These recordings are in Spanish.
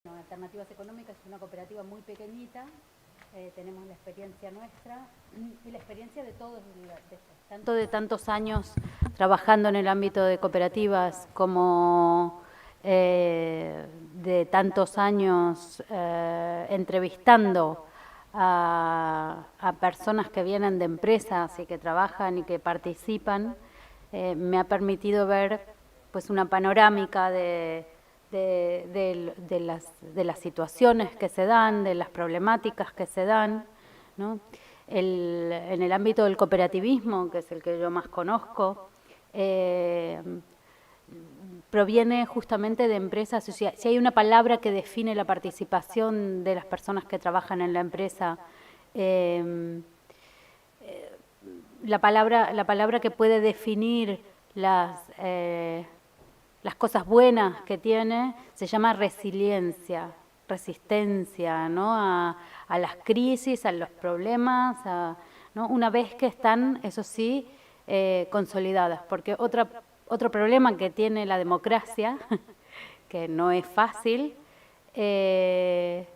Alternativas Económicas es una cooperativa muy pequeñita, tenemos la experiencia nuestra y la experiencia de todos, tanto de tantos años trabajando en el ámbito de cooperativas como de tantos años entrevistando a personas que vienen de empresas y que trabajan y que participan, me ha permitido ver pues una panorámica de las situaciones que se dan, de las problemáticas que se dan, ¿no? En el ámbito del cooperativismo, que es el que yo más conozco, proviene justamente de empresas. O sea, si hay una palabra que define la participación de las personas que trabajan en la empresa, la palabra que puede definir las cosas buenas que tiene se llama resiliencia, resistencia, ¿no? a las crisis, a los problemas, ¿no? Una vez que están, eso sí, consolidadas. Porque otro problema que tiene la democracia, que no es fácil, es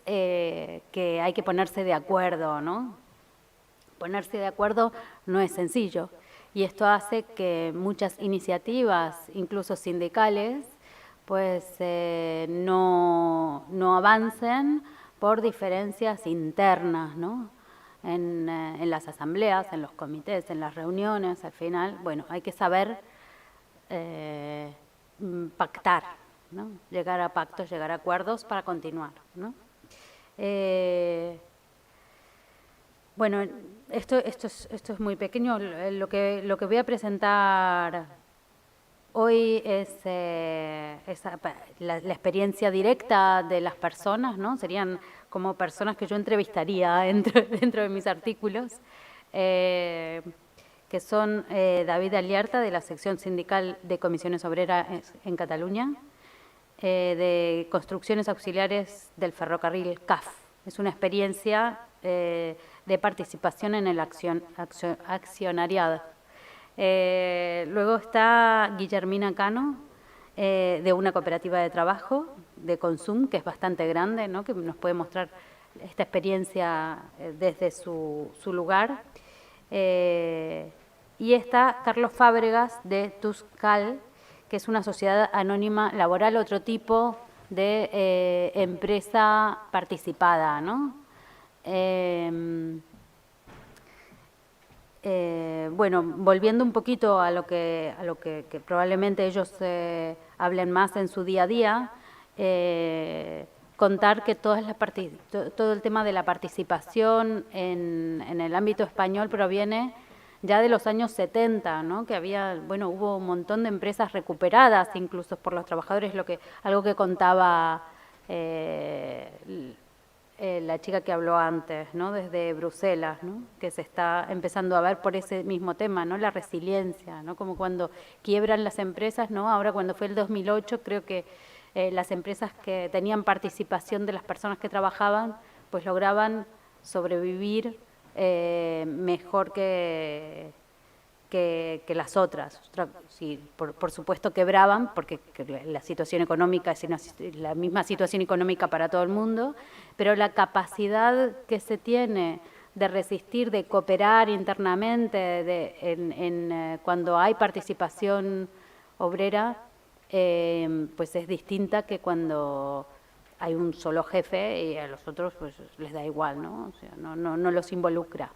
que hay que ponerse de acuerdo, ¿no? Ponerse de acuerdo no es sencillo. Y esto hace que muchas iniciativas, incluso sindicales, pues no avancen por diferencias internas, ¿no? En las asambleas, en los comités, en las reuniones, al final, bueno, hay que saber pactar, ¿no? Llegar a pactos, llegar a acuerdos para continuar, ¿no? Bueno, esto es muy pequeño. Lo que voy a presentar hoy es la experiencia directa de las personas, ¿no? Serían como personas que yo entrevistaría dentro de mis artículos, que son David Alierta, de la sección sindical de Comisiones Obreras en Cataluña, de Construcciones Auxiliares del Ferrocarril CAF. Es una experiencia de participación en el accionariado. Luego está Guillermina Cano, de una cooperativa de trabajo, de Consum, que es bastante grande, ¿no? Que nos puede mostrar esta experiencia desde su lugar. Y está Carlos Fábregas, de Tuscal, que es una sociedad anónima laboral, otro tipo de empresa participada, ¿no? Bueno, volviendo un poquito a lo que probablemente ellos hablen más en su día a día, contar que todo el tema de la participación en el ámbito español proviene ya de los años 70, ¿no? Que hubo un montón de empresas recuperadas, incluso por los trabajadores, algo que contaba la chica que habló antes, ¿no? Desde Bruselas, ¿no? Que se está empezando a ver por ese mismo tema, ¿no? La resiliencia, ¿no? Como cuando quiebran las empresas, ¿no? Ahora cuando fue el 2008, creo que las empresas que tenían participación de las personas que trabajaban, pues lograban sobrevivir mejor que las otras. Sí, por supuesto quebraban, porque la situación económica es la misma situación económica para todo el mundo, pero la capacidad que se tiene de resistir, de cooperar internamente, cuando hay participación obrera, pues es distinta que cuando hay un solo jefe y a los otros pues les da igual, ¿no? O sea, no los involucra.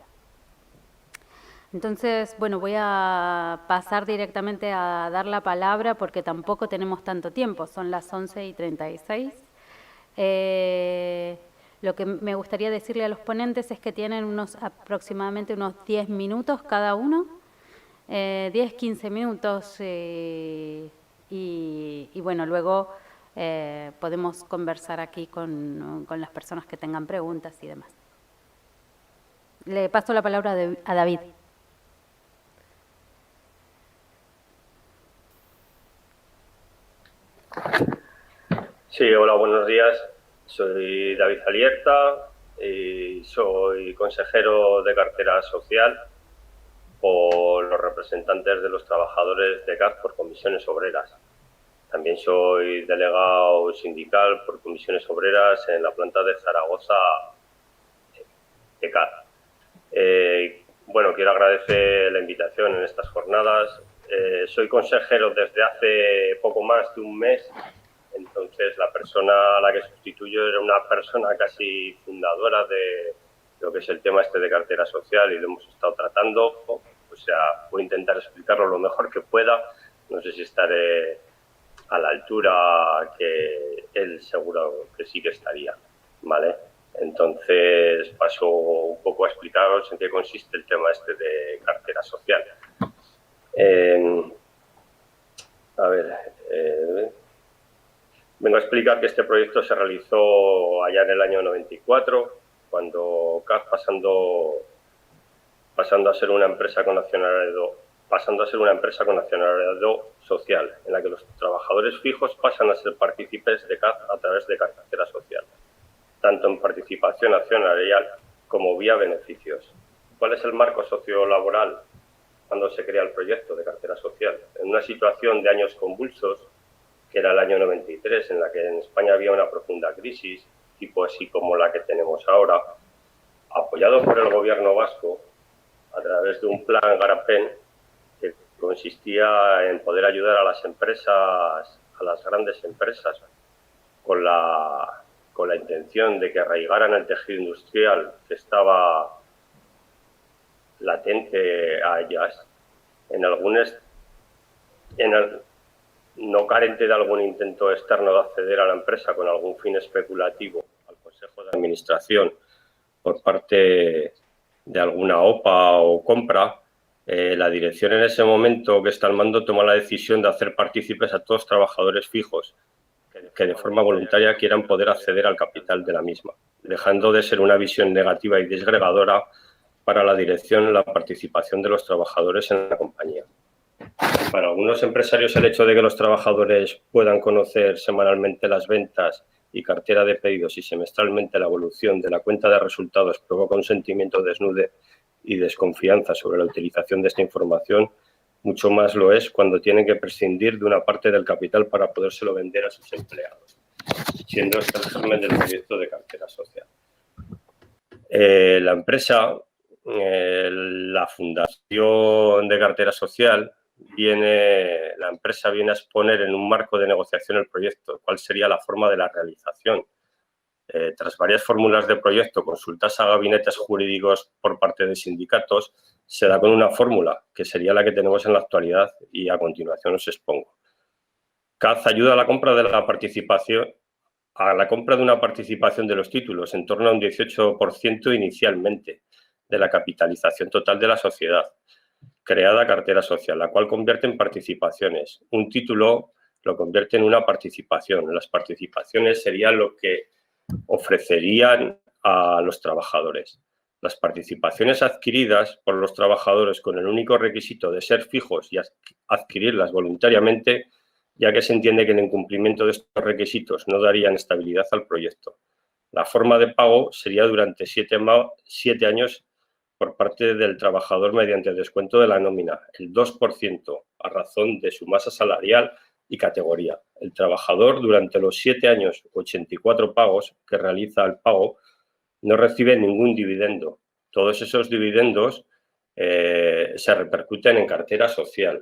Entonces, bueno, voy a pasar directamente a dar la palabra porque tampoco tenemos tanto tiempo, son las 11:36. Lo que me gustaría decirle a los ponentes es que tienen aproximadamente unos 10 minutos cada uno, 10, 15 minutos y bueno, luego podemos conversar aquí con las personas que tengan preguntas y demás. Le paso la palabra a David. Sí, hola, buenos días. Soy David Alierta y soy consejero de cartera social por los representantes de los trabajadores de CAF por comisiones obreras. También soy delegado sindical por comisiones obreras en la planta de Zaragoza de CAD. Bueno, quiero agradecer la invitación en estas jornadas. Soy consejero desde hace poco más de un mes, entonces la persona a la que sustituyo era una persona casi fundadora de lo que es el tema este de cartera social y lo hemos estado tratando. O sea, voy a intentar explicarlo lo mejor que pueda. No sé si estaré a la altura que él seguro que sí que estaría, ¿vale? Entonces paso un poco a explicaros en qué consiste el tema este de cartera social. Vengo a explicar que este proyecto se realizó allá en el año 94, cuando CAD pasando a ser una empresa con accionariado social, en la que los trabajadores fijos pasan a ser partícipes de CAD a través de cartera social, tanto en participación accionarial como vía beneficios. ¿Cuál es el marco sociolaboral cuando se crea el proyecto de cartera social? En una situación de años convulsos, que era el año 93, en la que en España había una profunda crisis, tipo así como la que tenemos ahora, apoyado por el gobierno vasco a través de un plan Garapen que consistía en poder ayudar a las empresas, a las grandes empresas, con la intención de que arraigaran el tejido industrial que estaba latente a ellas, no carente de algún intento externo de acceder a la empresa con algún fin especulativo al Consejo de Administración por parte de alguna OPA o compra, la dirección en ese momento que está al mando toma la decisión de hacer partícipes a todos los trabajadores fijos que de forma voluntaria quieran poder acceder al capital de la misma, dejando de ser una visión negativa y disgregadora para la dirección la participación de los trabajadores en la compañía. Para algunos empresarios el hecho de que los trabajadores puedan conocer semanalmente las ventas y cartera de pedidos y semestralmente la evolución de la cuenta de resultados provoca un sentimiento de desnudez y desconfianza sobre la utilización de esta información. Mucho más lo es cuando tienen que prescindir de una parte del capital para podérselo vender a sus empleados, siendo este el germen del proyecto de cartera social. La empresa, la fundación de cartera social, la empresa viene a exponer en un marco de negociación el proyecto, cuál sería la forma de la realización. Tras varias fórmulas de proyecto consultas a gabinetes jurídicos por parte de sindicatos, se da con una fórmula, que sería la que tenemos en la actualidad y a continuación os expongo. CAD ayuda a la compra de una participación de los títulos en torno a un 18% inicialmente de la capitalización total de la sociedad, creada cartera social, la cual convierte en participaciones. Un título lo convierte en una participación. Las participaciones serían lo que ofrecerían a los trabajadores. Las participaciones adquiridas por los trabajadores con el único requisito de ser fijos y adquirirlas voluntariamente, ya que se entiende que el incumplimiento de estos requisitos no darían estabilidad al proyecto. La forma de pago sería durante 7 años por parte del trabajador mediante descuento de la nómina, el 2% a razón de su masa salarial y categoría. El trabajador durante los 7 años 84 pagos que realiza el pago no recibe ningún dividendo. Todos esos dividendos se repercuten en cartera social,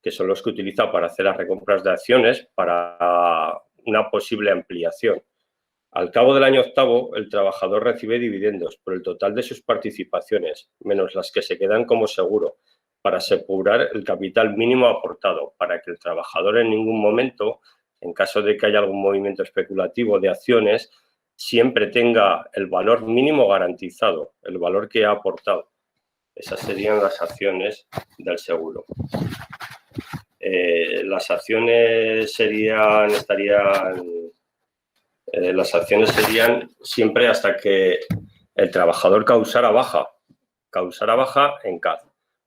que son los que utiliza para hacer las recompras de acciones para una posible ampliación. Al cabo del año octavo, el trabajador recibe dividendos por el total de sus participaciones, menos las que se quedan como seguro, para asegurar el capital mínimo aportado, para que el trabajador en ningún momento, en caso de que haya algún movimiento especulativo de acciones, siempre tenga el valor mínimo garantizado, el valor que ha aportado. Esas serían las acciones del seguro. Las acciones serían siempre hasta que el trabajador causara baja en CAD.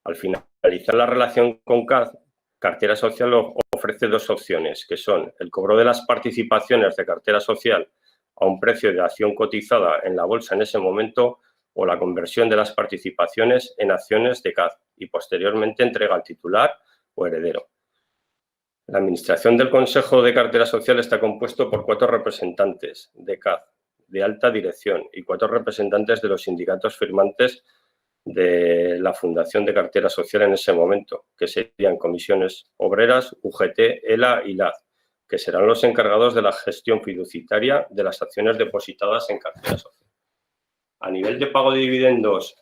Al finalizar la relación con CAD, cartera social ofrece dos opciones, que son el cobro de las participaciones de cartera social a un precio de acción cotizada en la bolsa en ese momento o la conversión de las participaciones en acciones de CAD y posteriormente entrega al titular o heredero. La administración del Consejo de Cartera Social está compuesto por 4 representantes de CAD, de alta dirección, y 4 representantes de los sindicatos firmantes de la Fundación de Cartera Social en ese momento, que serían comisiones obreras, UGT, ELA y LAD, que serán los encargados de la gestión fiduciaria de las acciones depositadas en cartera social. A nivel de pago de dividendos,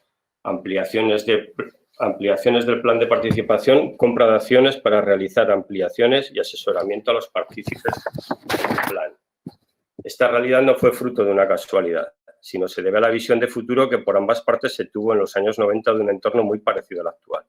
ampliaciones del plan de participación, compra de acciones para realizar ampliaciones y asesoramiento a los partícipes del plan. Esta realidad no fue fruto de una casualidad, sino se debe a la visión de futuro que por ambas partes se tuvo en los años 90 de un entorno muy parecido al actual.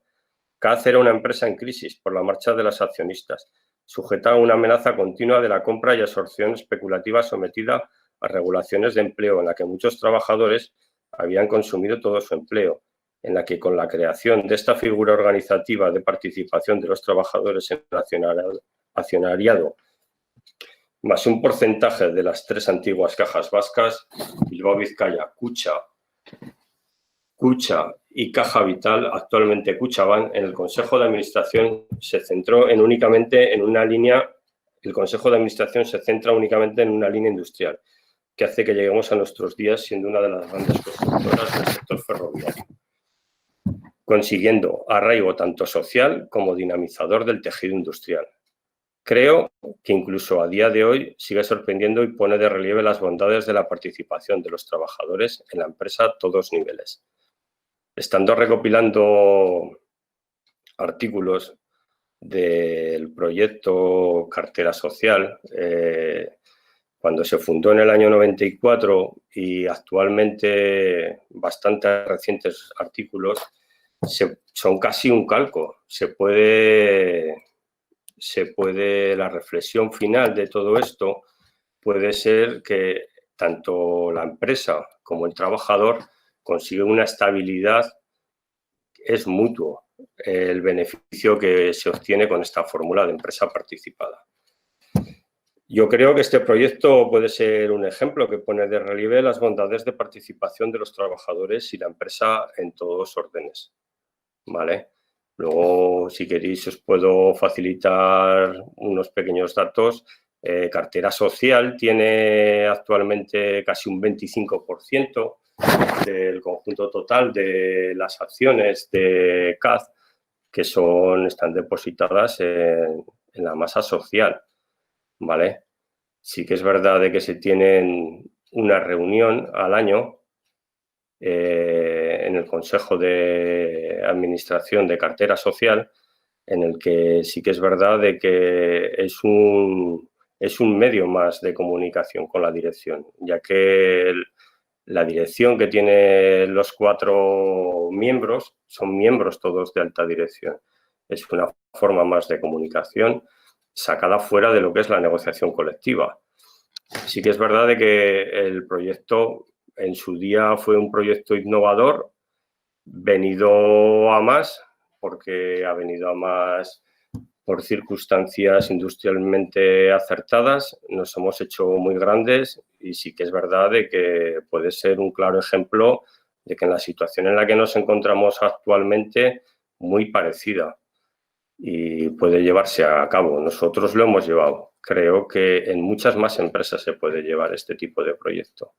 CAD era una empresa en crisis por la marcha de los accionistas, sujeta a una amenaza continua de la compra y absorción especulativa sometida a regulaciones de empleo en la que muchos trabajadores habían consumido todo su empleo, en la que con la creación de esta figura organizativa de participación de los trabajadores en el accionariado, más un porcentaje de las 3 antiguas cajas vascas, Bilbao Vizcaya, Kutxa y Caja Vital, actualmente Kutxabank, en el Consejo de Administración se centró únicamente en una línea, el Consejo de Administración se centra únicamente en una línea industrial, que hace que lleguemos a nuestros días siendo una de las grandes constructoras del sector ferroviario, consiguiendo arraigo tanto social como dinamizador del tejido industrial. Creo que incluso a día de hoy sigue sorprendiendo y pone de relieve las bondades de la participación de los trabajadores en la empresa a todos niveles. Estando recopilando artículos del proyecto Cartera Social, cuando se fundó en el año 94 y actualmente bastante recientes artículos, son casi un calco. La reflexión final de todo esto puede ser que tanto la empresa como el trabajador consiguen una estabilidad, es mutuo el beneficio que se obtiene con esta fórmula de empresa participada. Yo creo que este proyecto puede ser un ejemplo que pone de relieve las bondades de participación de los trabajadores y la empresa en todos órdenes, ¿vale? Luego, si queréis, os puedo facilitar unos pequeños datos. Cartera Social tiene actualmente casi un 25% del conjunto total de las acciones de CAD que están depositadas en la masa social, ¿vale? Sí que es verdad de que se tienen una reunión al año en el Consejo de Administración de Cartera Social, en el que sí que es verdad de que es un medio más de comunicación con la dirección, ya que la dirección que tiene los 4 miembros son miembros todos de alta dirección. Es una forma más de comunicación sacada fuera de lo que es la negociación colectiva. Sí que es verdad de que el proyecto en su día fue un proyecto innovador, venido a más, porque ha venido a más por circunstancias industrialmente acertadas, nos hemos hecho muy grandes y sí que es verdad de que puede ser un claro ejemplo de que en la situación en la que nos encontramos actualmente, muy parecida y puede llevarse a cabo. Nosotros lo hemos llevado. Creo que en muchas más empresas se puede llevar este tipo de proyecto.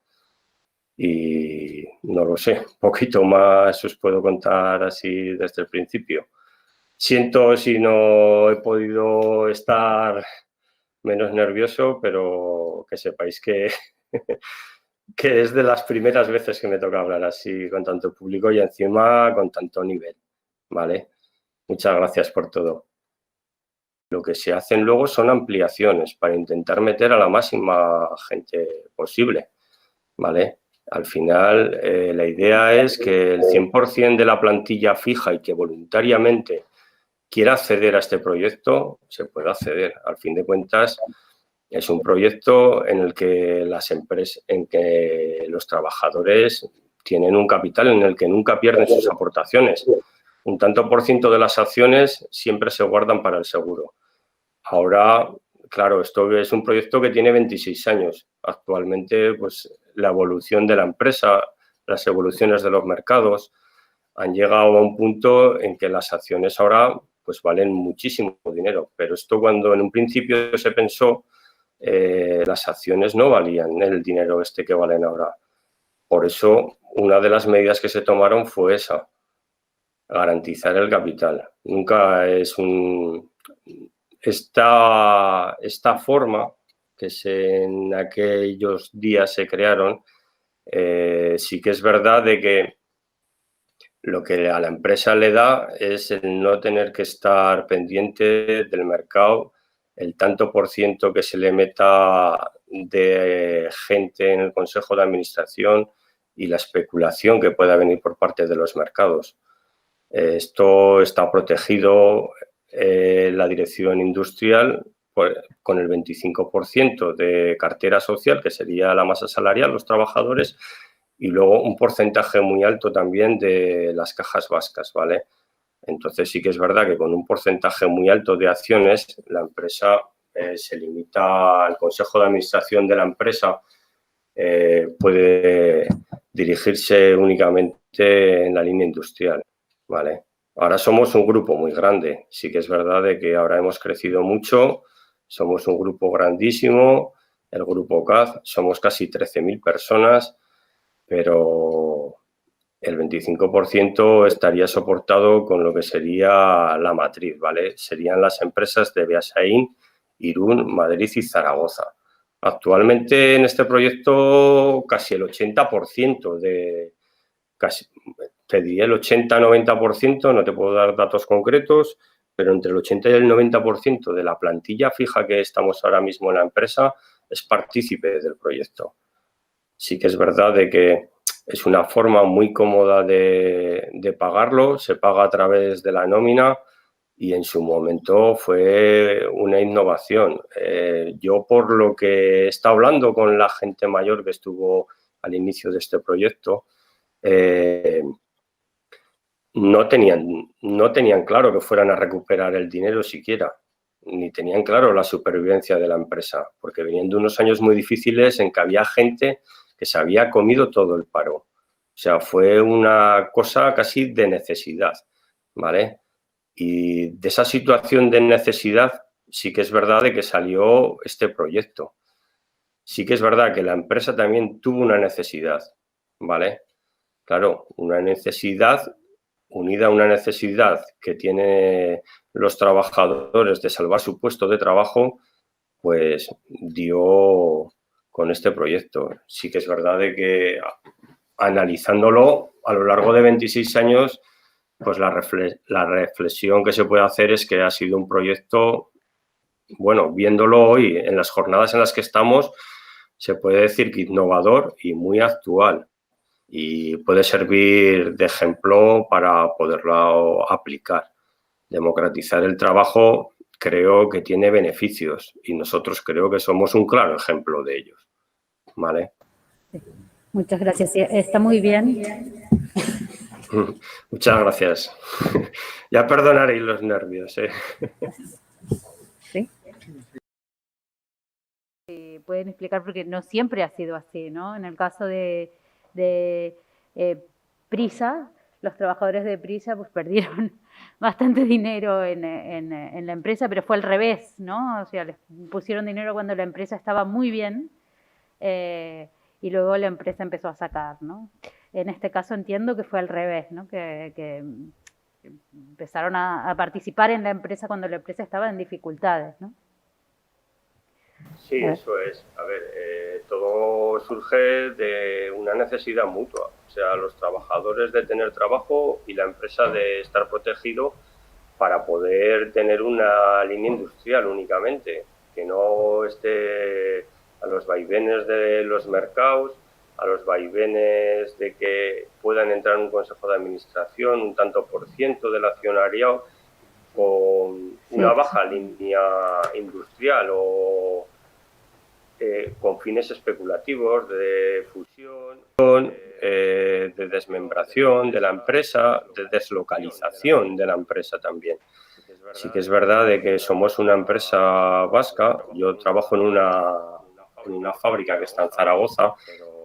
Y no lo sé, un poquito más os puedo contar así desde el principio. Siento si no he podido estar menos nervioso, pero que sepáis que, que es de las primeras veces que me toca hablar así con tanto público y encima con tanto nivel, ¿vale? Muchas gracias por todo. Lo que se hacen luego son ampliaciones para intentar meter a la máxima gente posible, ¿vale? Al final, la idea es que el 100% de la plantilla fija y que voluntariamente quiera acceder a este proyecto, se pueda acceder. Al fin de cuentas, es un proyecto en el que los trabajadores tienen un capital en el que nunca pierden sus aportaciones. Un tanto por ciento de las acciones siempre se guardan para el seguro. Ahora, claro, esto es un proyecto que tiene 26 años. Actualmente, pues, la evolución de la empresa, las evoluciones de los mercados han llegado a un punto en que las acciones ahora pues valen muchísimo dinero. Pero esto cuando en un principio se pensó, las acciones no valían el dinero este que valen ahora. Por eso, una de las medidas que se tomaron fue esa, garantizar el capital. Nunca es esta forma que en aquellos días se crearon, sí que es verdad de que lo que a la empresa le da es el no tener que estar pendiente del mercado, el tanto por ciento que se le meta de gente en el consejo de administración y la especulación que pueda venir por parte de los mercados. Esto está protegido la dirección industrial con el 25% de cartera social, que sería la masa salarial, los trabajadores, y luego un porcentaje muy alto también de las cajas vascas, ¿vale? Entonces sí que es verdad que con un porcentaje muy alto de acciones, la empresa se limita al consejo de administración de la empresa, puede dirigirse únicamente en la línea industrial, ¿vale? Ahora somos un grupo muy grande, sí que es verdad de que ahora hemos crecido mucho, somos un grupo grandísimo, el grupo CAZ, somos casi 13.000 personas, pero el 25% estaría soportado con lo que sería la matriz, ¿vale? Serían las empresas de Beasain, Irún, Madrid y Zaragoza. Actualmente en este proyecto casi el 80% te diría el 80-90%, no te puedo dar datos concretos, pero entre el 80 y el 90% de la plantilla fija que estamos ahora mismo en la empresa es partícipe del proyecto. Sí que es verdad de que es una forma muy cómoda de pagarlo, se paga a través de la nómina y en su momento fue una innovación. Yo, por lo que he estado hablando con la gente mayor que estuvo al inicio de este proyecto, no tenían claro que fueran a recuperar el dinero siquiera, ni tenían claro la supervivencia de la empresa, porque venían de unos años muy difíciles en que había gente que se había comido todo el paro. O sea, fue una cosa casi de necesidad, ¿vale? Y de esa situación de necesidad sí que es verdad de que salió este proyecto. Sí que es verdad que la empresa también tuvo una necesidad, ¿vale? Claro, una necesidad unida a una necesidad que tienen los trabajadores de salvar su puesto de trabajo, pues dio con este proyecto. Sí que es verdad de que analizándolo a lo largo de 26 años, pues la reflexión que se puede hacer es que ha sido un proyecto, bueno, viéndolo hoy en las jornadas en las que estamos, se puede decir que innovador y muy actual. Y puede servir de ejemplo para poderlo aplicar. Democratizar el trabajo creo que tiene beneficios y nosotros creo que somos un claro ejemplo de ellos, ¿vale? Muchas gracias. Sí, está muy bien. Muchas gracias. Ya perdonaréis los nervios, ¿eh? Sí. Pueden explicar porque no siempre ha sido así, ¿no? En el caso de Prisa, los trabajadores de Prisa pues perdieron bastante dinero en la empresa, pero fue al revés, ¿no? O sea, les pusieron dinero cuando la empresa estaba muy bien y luego la empresa empezó a sacar, ¿no? En este caso entiendo que fue al revés, ¿no? Que empezaron a participar en la empresa cuando la empresa estaba en dificultades, ¿no? Sí, eso es. A ver, todo surge de una necesidad mutua. O sea, los trabajadores de tener trabajo y la empresa de estar protegido para poder tener una línea industrial únicamente, que no esté a los vaivenes de los mercados, a los vaivenes de que puedan entrar en un consejo de administración un tanto por ciento del accionariado con una baja línea industrial o con fines especulativos de fusión, de desmembración de la empresa, de deslocalización de la empresa también. Sí que es verdad de que somos una empresa vasca, yo trabajo en una fábrica que está en Zaragoza,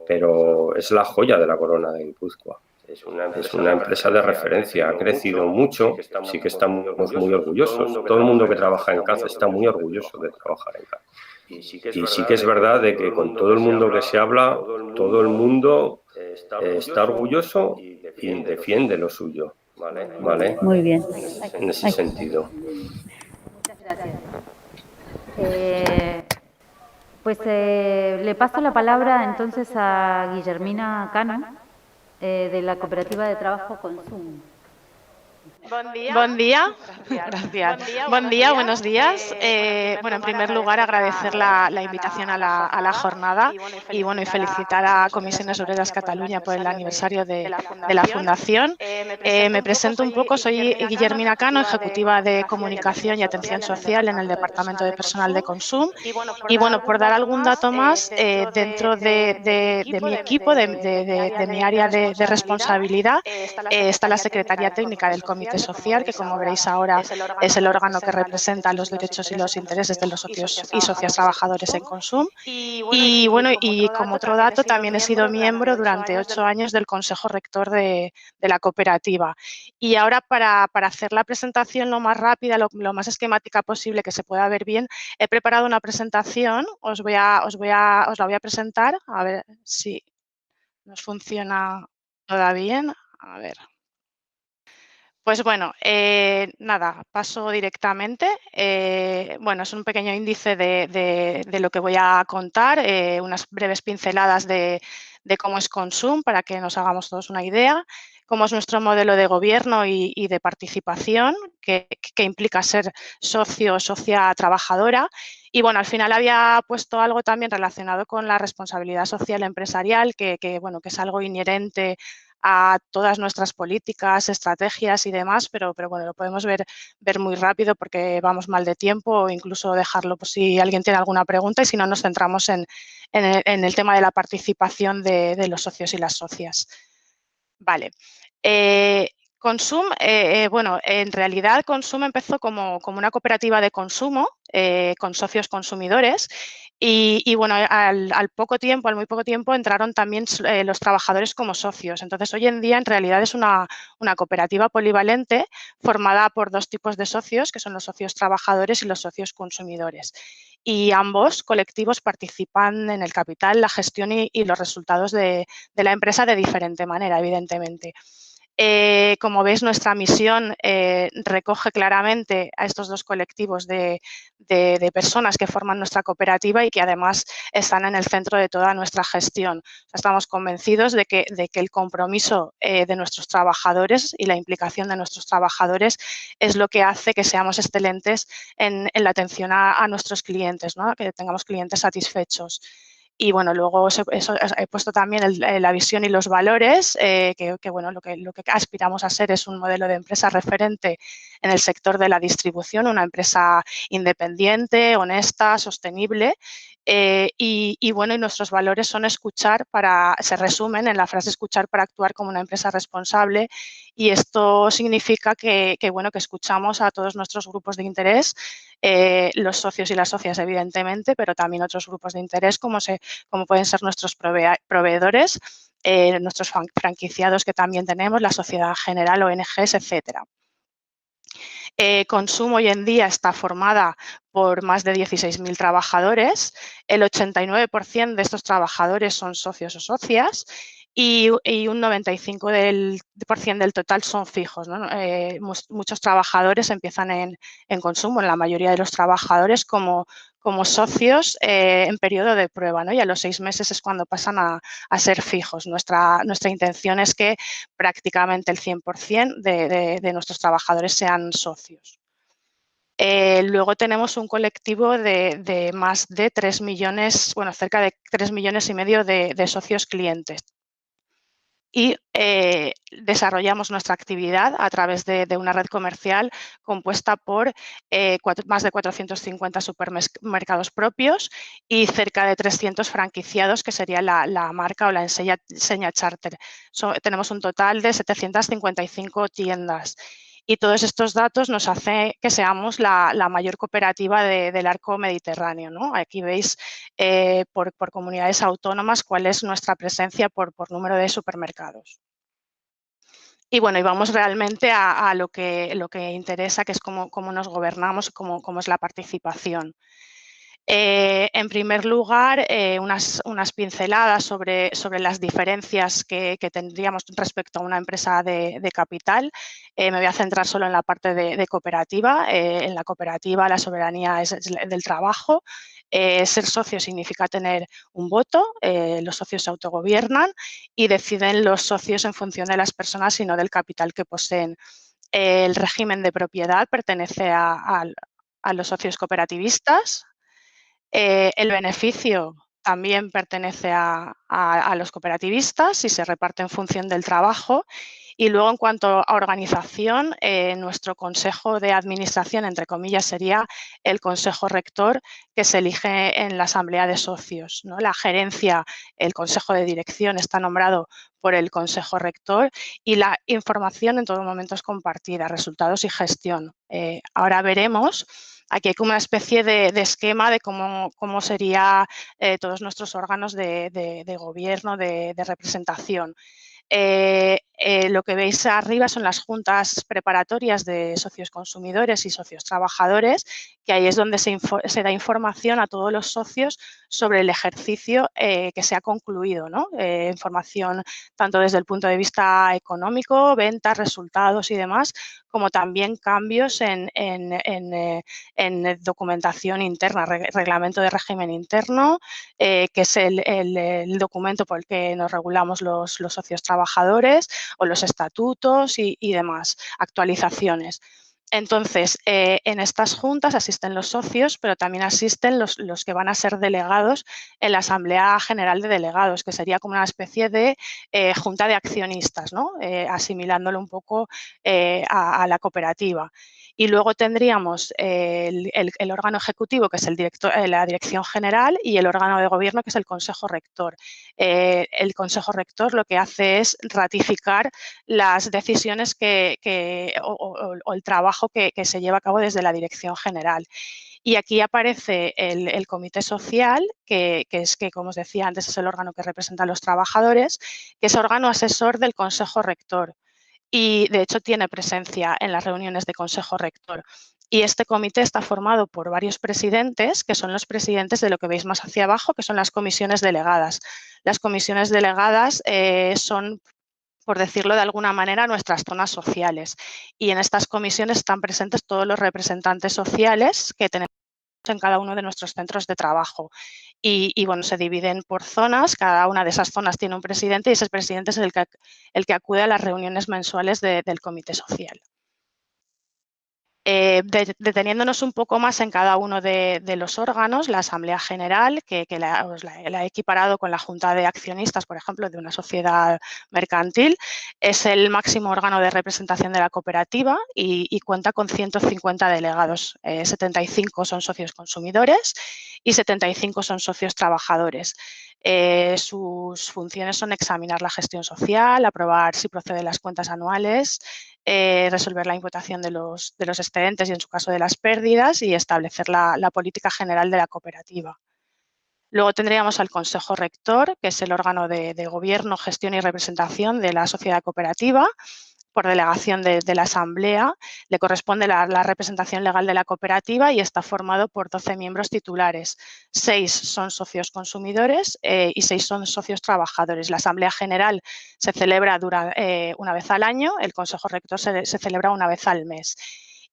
pero es la joya de la corona de Guipúzcoa. Es una empresa de referencia, ha crecido mucho, sí que estamos muy orgullosos. Todo el mundo que trabaja en CAZ está muy orgulloso de trabajar en CAZ. Y sí que es verdad de que con todo el mundo que se habla, todo el mundo está orgulloso y defiende lo suyo, ¿vale? Muy bien. En ese sentido. Muchas gracias. Pues le paso la palabra entonces a Guillermina Cano, de la Cooperativa de Trabajo Consum. Buen día, gracias. Buen día, buenos días. Bueno, en primer lugar, agradecer la invitación a la jornada y felicitar a Comisiones Obreras Cataluña por el aniversario de la Fundación. Me presento un poco, soy Guillermina Cano, ejecutiva de Comunicación y Atención Social en el Departamento de Personal de Consum. Y bueno, por dar algún dato más, dentro de mi equipo, de mi área de responsabilidad, está la Secretaría Técnica del Comité Social, que como veréis ahora es el órgano que representa los derechos y los intereses de los socios y socias trabajadores en Consum. Y bueno, y como otro dato, también he sido miembro durante 8 años del Consejo Rector de la cooperativa. Y ahora para hacer la presentación lo más rápida, lo más esquemática posible, que se pueda ver bien, he preparado una presentación, os la voy a presentar, a ver si nos funciona toda bien. A ver. Pues bueno, nada, paso directamente. Bueno, es un pequeño índice de lo que voy a contar, unas breves pinceladas de cómo es Consum, para que nos hagamos todos una idea, cómo es nuestro modelo de gobierno y de participación, que implica ser socio o socia trabajadora. Y bueno, al final había puesto algo también relacionado con la responsabilidad social empresarial, bueno, que es algo inherente a todas nuestras políticas, estrategias y demás, pero bueno, lo podemos ver muy rápido porque vamos mal de tiempo, o incluso dejarlo por si alguien tiene alguna pregunta, y si no nos centramos en el tema de la participación de los socios y las socias. Vale. Consum, bueno, en realidad Consum empezó como una cooperativa de consumo con socios consumidores y bueno, al poco tiempo, al muy poco tiempo, entraron también los trabajadores como socios. Entonces, hoy en día, en realidad, es una cooperativa polivalente formada por dos tipos de socios, que son los socios trabajadores y los socios consumidores. Y ambos colectivos participan en el capital, la gestión y los resultados de la empresa de diferente manera, evidentemente. Como veis, nuestra misión recoge claramente a estos dos colectivos de personas que forman nuestra cooperativa y que además están en el centro de toda nuestra gestión. Estamos convencidos de que el compromiso de nuestros trabajadores y la implicación de nuestros trabajadores es lo que hace que seamos excelentes en la atención a nuestros clientes, ¿no? Que tengamos clientes satisfechos. Y bueno, luego he puesto también la visión y los valores, que bueno, lo que aspiramos a ser es un modelo de empresa referente en el sector de la distribución, una empresa independiente, honesta, sostenible. Y bueno, y nuestros valores son se resumen en la frase escuchar para actuar como una empresa responsable, y esto significa que bueno, que escuchamos a todos nuestros grupos de interés, los socios y las socias, evidentemente, pero también otros grupos de interés como pueden ser nuestros proveedores, nuestros franquiciados que también tenemos, la sociedad general, ONGs, etcétera. Consum hoy en día está formada por más de 16.000 trabajadores. El 89% de estos trabajadores son socios o socias y un 95% del total son fijos, ¿no? Muchos trabajadores empiezan en Consum, la mayoría de los trabajadores como socios en periodo de prueba, ¿no? Y a los 6 meses es cuando pasan a ser fijos. Nuestra intención es que prácticamente el 100% de nuestros trabajadores sean socios. Luego tenemos un colectivo de más de 3 millones, bueno, cerca de 3,5 millones de socios clientes. Y desarrollamos nuestra actividad a través de una red comercial compuesta por más de 450 supermercados propios y cerca de 300 franquiciados, que sería la marca o la enseña Charter. Tenemos un total de 755 tiendas. Y todos estos datos nos hacen que seamos la mayor cooperativa del arco mediterráneo, ¿no? Aquí veis por comunidades autónomas cuál es nuestra presencia por número de supermercados. Y bueno, y vamos realmente a lo que interesa, que es cómo nos gobernamos, cómo es la participación. En primer lugar, unas pinceladas sobre las diferencias que tendríamos respecto a una empresa de capital. Me voy a centrar solo en la parte de cooperativa. En la cooperativa la soberanía es del trabajo. Ser socio significa tener un voto, los socios se autogobiernan y deciden los socios en función de las personas y no del capital que poseen. El régimen de propiedad pertenece a los socios cooperativistas. El beneficio también pertenece a los cooperativistas y se reparte en función del trabajo. Y luego, en cuanto a organización, nuestro consejo de administración, entre comillas, sería el consejo rector que se elige en la asamblea de socios, ¿no? La gerencia, el consejo de dirección está nombrado por el consejo rector y la información en todo momento es compartida, resultados y gestión. Ahora veremos. Aquí hay como una especie de esquema de cómo serían todos nuestros órganos de gobierno, de representación. Lo que veis arriba son las juntas preparatorias de socios consumidores y socios trabajadores, que ahí es donde se da información a todos los socios sobre el ejercicio que se ha concluido, ¿no? Información tanto desde el punto de vista económico, ventas, resultados y demás, como también cambios en documentación interna, reglamento de régimen interno, que es el documento por el que nos regulamos los socios trabajadores, o los estatutos y demás, actualizaciones. Entonces, en estas juntas asisten los socios, pero también asisten los que van a ser delegados en la Asamblea General de Delegados, que sería como una especie de junta de accionistas, ¿no? Asimilándolo un poco a la cooperativa. Y luego tendríamos el órgano ejecutivo, que es la dirección general, y el órgano de gobierno, que es el consejo rector. El consejo rector lo que hace es ratificar las decisiones o el trabajo que se lleva a cabo desde la dirección general. Y aquí aparece el comité social, que, como os decía antes, es el órgano que representa a los trabajadores, que es órgano asesor del consejo rector. Y, de hecho, tiene presencia en las reuniones de consejo rector. Y este comité está formado por varios presidentes, que son los presidentes de lo que veis más hacia abajo, que son las comisiones delegadas. Las comisiones delegadas son, por decirlo de alguna manera, nuestras zonas sociales. Y en estas comisiones están presentes todos los representantes sociales que tenemos en cada uno de nuestros centros de trabajo. Y bueno, se dividen por zonas, cada una de esas zonas tiene un presidente y ese presidente es el que acude a las reuniones mensuales del comité social. Deteniéndonos un poco más en cada uno de los órganos, la Asamblea General, que la he equiparado con la Junta de Accionistas, por ejemplo, de una sociedad mercantil, es el máximo órgano de representación de la cooperativa y cuenta con 150 delegados. 75 son socios consumidores y 75 son socios trabajadores. Sus funciones son examinar la gestión social, aprobar si proceden las cuentas anuales, resolver la imputación de los excedentes y, en su caso, de las pérdidas y establecer la política general de la cooperativa. Luego tendríamos al Consejo Rector, que es el órgano de gobierno, gestión y representación de la sociedad cooperativa. Por delegación de la Asamblea, le corresponde la representación legal de la cooperativa y está formado por 12 miembros titulares. 6 son socios consumidores y 6 son socios trabajadores. La Asamblea General se celebra una vez al año, el Consejo Rector se celebra una vez al mes.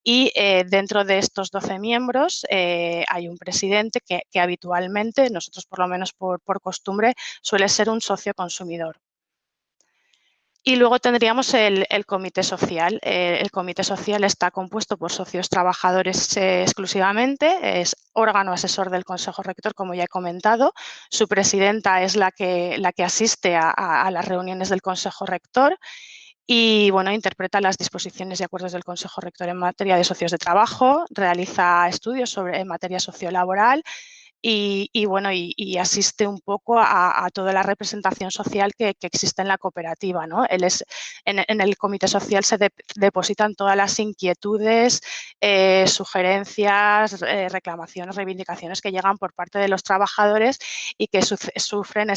Y dentro de estos 12 miembros hay un presidente que habitualmente, nosotros por lo menos por costumbre, suele ser un socio consumidor. Y luego tendríamos el comité social. El comité social está compuesto por socios trabajadores exclusivamente, es órgano asesor del Consejo Rector, como ya he comentado. Su presidenta es la que asiste a las reuniones del Consejo Rector y, bueno, interpreta las disposiciones y acuerdos del Consejo Rector en materia de socios de trabajo, realiza estudios en materia sociolaboral y bueno, y asiste un poco a toda la representación social que existe en la cooperativa, ¿no? En el comité social se depositan todas las inquietudes, sugerencias, reclamaciones, reivindicaciones que llegan por parte de los trabajadores y que sufren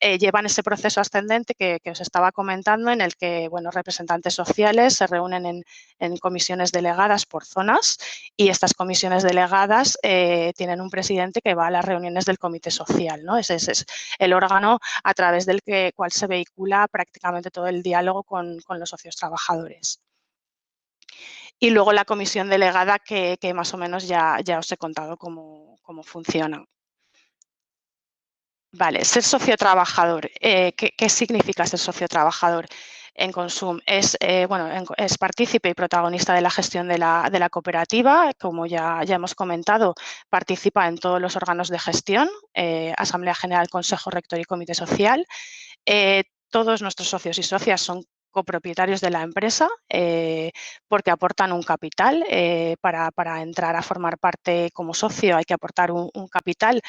llevan ese proceso ascendente que os estaba comentando, en el que, bueno, representantes sociales se reúnen en comisiones delegadas por zonas, y estas comisiones delegadas tienen un presidente que va a las reuniones del comité social, ¿no? Ese es el órgano a través del cual se vehicula prácticamente todo el diálogo con los socios trabajadores. Y luego la comisión delegada, que más o menos ya os he contado cómo funciona. Vale, ser socio trabajador. ¿Qué significa ser socio trabajador en Consum? Es partícipe y protagonista de la gestión de la cooperativa. Como ya hemos comentado, participa en todos los órganos de gestión, Asamblea General, Consejo Rector y Comité Social. Todos nuestros socios y socias son copropietarios de la empresa, porque aportan un capital. Para entrar a formar parte como socio hay que aportar un capital,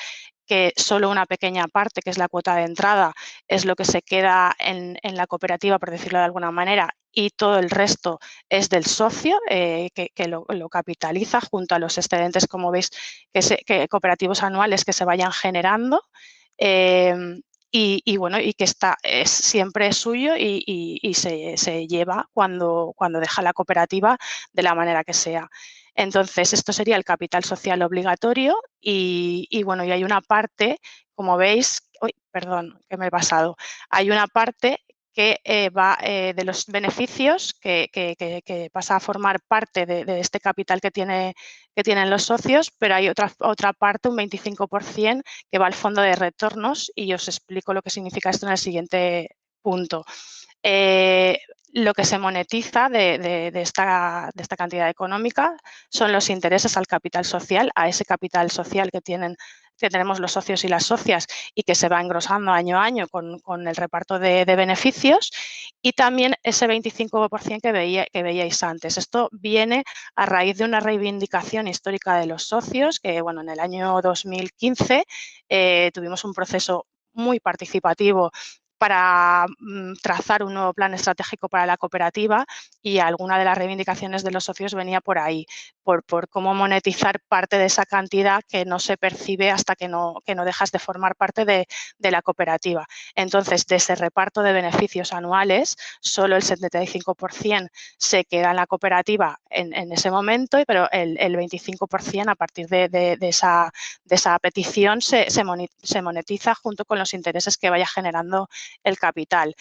que solo una pequeña parte, que es la cuota de entrada, es lo que se queda en la cooperativa, por decirlo de alguna manera, y todo el resto es del socio, que lo capitaliza junto a los excedentes, como veis, cooperativos anuales que se vayan generando. Y que siempre es suyo y se lleva cuando deja la cooperativa, de la manera que sea. Entonces, esto sería el capital social obligatorio y hay una parte, como veis, que me he pasado, hay una parte que va de los beneficios, que pasa a formar parte de este capital que tienen los socios, pero hay otra parte, un 25%, que va al fondo de retornos, y os explico lo que significa esto en el siguiente punto. Lo que se monetiza de esta cantidad económica son los intereses al capital social, a ese capital social que tenemos los socios y las socias, y que se va engrosando año a año con el reparto de beneficios, y también ese 25% que veíais antes. Esto viene a raíz de una reivindicación histórica de los socios, que en el año 2015 tuvimos un proceso muy participativo para trazar un nuevo plan estratégico para la cooperativa, y alguna de las reivindicaciones de los socios venía por ahí, por cómo monetizar parte de esa cantidad que no se percibe hasta que no dejas de formar parte de la cooperativa. Entonces, de ese reparto de beneficios anuales, solo el 75% se queda en la cooperativa en ese momento, pero el 25%, a partir de esa petición, se monetiza junto con los intereses que vaya generando el capital.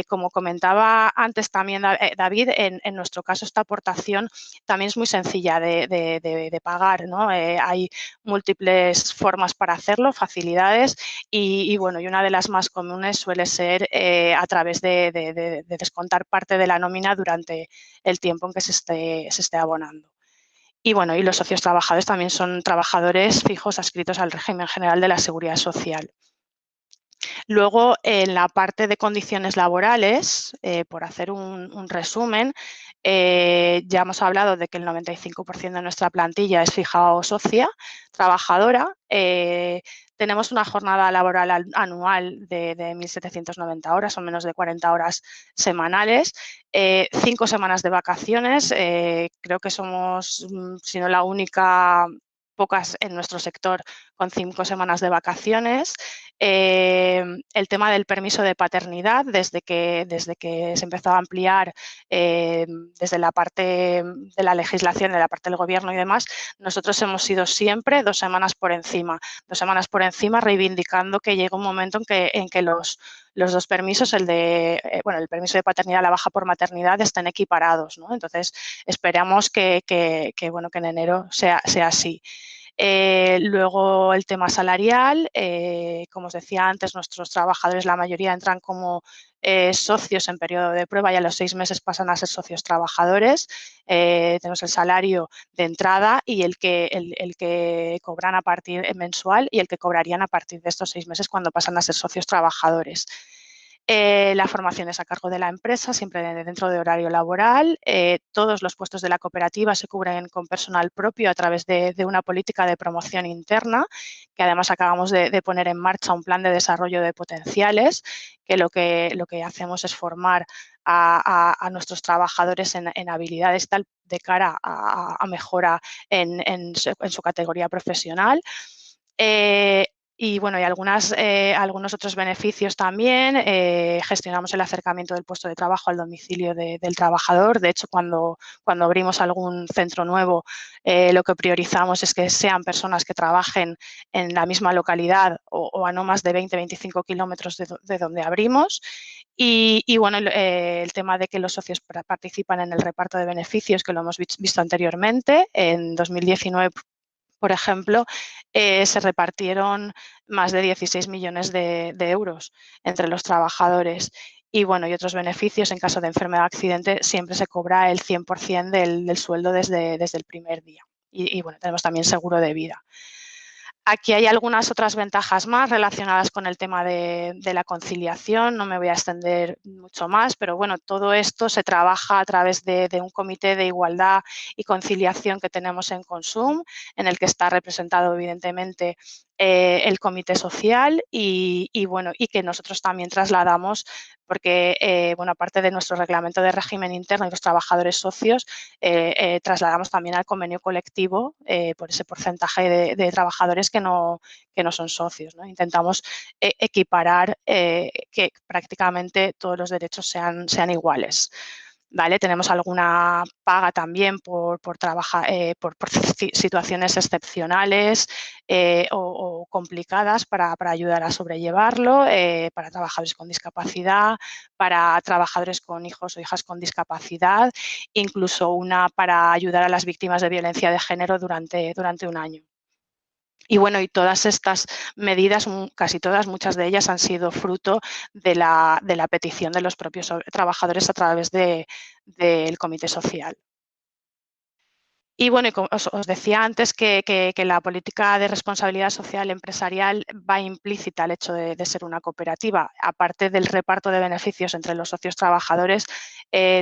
Como comentaba antes también David, en nuestro caso esta aportación también es muy sencilla de pagar, ¿no? Hay múltiples formas para hacerlo, facilidades, y una de las más comunes suele ser a través de descontar parte de la nómina durante el tiempo en que se esté abonando. Y los socios trabajadores también son trabajadores fijos adscritos al régimen general de la Seguridad Social. Luego, en la parte de condiciones laborales, por hacer un resumen, ya hemos hablado de que el 95% de nuestra plantilla es fija o socia trabajadora. Tenemos una jornada laboral anual de 1.790 horas, o menos de 40 horas semanales, 5 semanas de vacaciones. Creo que somos, si no la única, pocas en nuestro sector con 5 semanas de vacaciones. El tema del permiso de paternidad, desde que se empezó a ampliar desde la parte de la legislación, de la parte del gobierno y demás, nosotros hemos sido siempre 2 semanas por encima. 2 semanas por encima, reivindicando que llega un momento en que los 2 permisos, el permiso de paternidad, la baja por maternidad, estén equiparados, ¿no? Entonces, esperamos que en enero sea así. Luego, el tema salarial, como os decía antes, nuestros trabajadores, la mayoría, entran como socios en periodo de prueba, y a los 6 meses pasan a ser socios trabajadores. Tenemos el salario de entrada y el que cobran a partir mensual, y el que cobrarían a partir de estos 6 meses cuando pasan a ser socios trabajadores. La formación es a cargo de la empresa, siempre dentro de horario laboral. Todos los puestos de la cooperativa se cubren con personal propio a través de una política de promoción interna, que además acabamos de poner en marcha un plan de desarrollo de potenciales, que lo que hacemos es formar a nuestros trabajadores en habilidades tal, de cara a mejora en su categoría profesional. Y bueno, y algunos otros beneficios también. Gestionamos el acercamiento del puesto de trabajo al domicilio del trabajador. De hecho, cuando abrimos algún centro nuevo, lo que priorizamos es que sean personas que trabajen en la misma localidad o a no más de 20-25 kilómetros de donde abrimos. Y bueno, el tema de que los socios participan en el reparto de beneficios, que lo hemos visto anteriormente. En 2019, por ejemplo, se repartieron más de 16 millones de euros entre los trabajadores. Y bueno, y otros beneficios, en caso de enfermedad o accidente, siempre se cobra el 100% del sueldo desde el primer día. Y bueno, tenemos también seguro de vida. Aquí hay algunas otras ventajas más relacionadas con el tema de la conciliación. No me voy a extender mucho más, pero bueno, todo esto se trabaja a través de un comité de igualdad y conciliación que tenemos en Consum, en el que está representado evidentemente el comité social y bueno, y que nosotros también trasladamos porque, bueno, aparte de nuestro reglamento de régimen interno y los trabajadores socios, trasladamos también al convenio colectivo por ese porcentaje de trabajadores que no son socios, ¿no? Intentamos equiparar que prácticamente todos los derechos sean iguales. ¿Vale? Tenemos alguna paga también por trabajar, por situaciones excepcionales o complicadas para ayudar a sobrellevarlo, para trabajadores con discapacidad, para trabajadores con hijos o hijas con discapacidad, incluso una para ayudar a las víctimas de violencia de género durante un año. Y bueno, y todas estas medidas, casi todas, muchas de ellas han sido fruto de la petición de los propios trabajadores a través del comité social. Y bueno, os decía antes que la política de responsabilidad social empresarial va implícita al hecho de ser una cooperativa. Aparte del reparto de beneficios entre los socios trabajadores,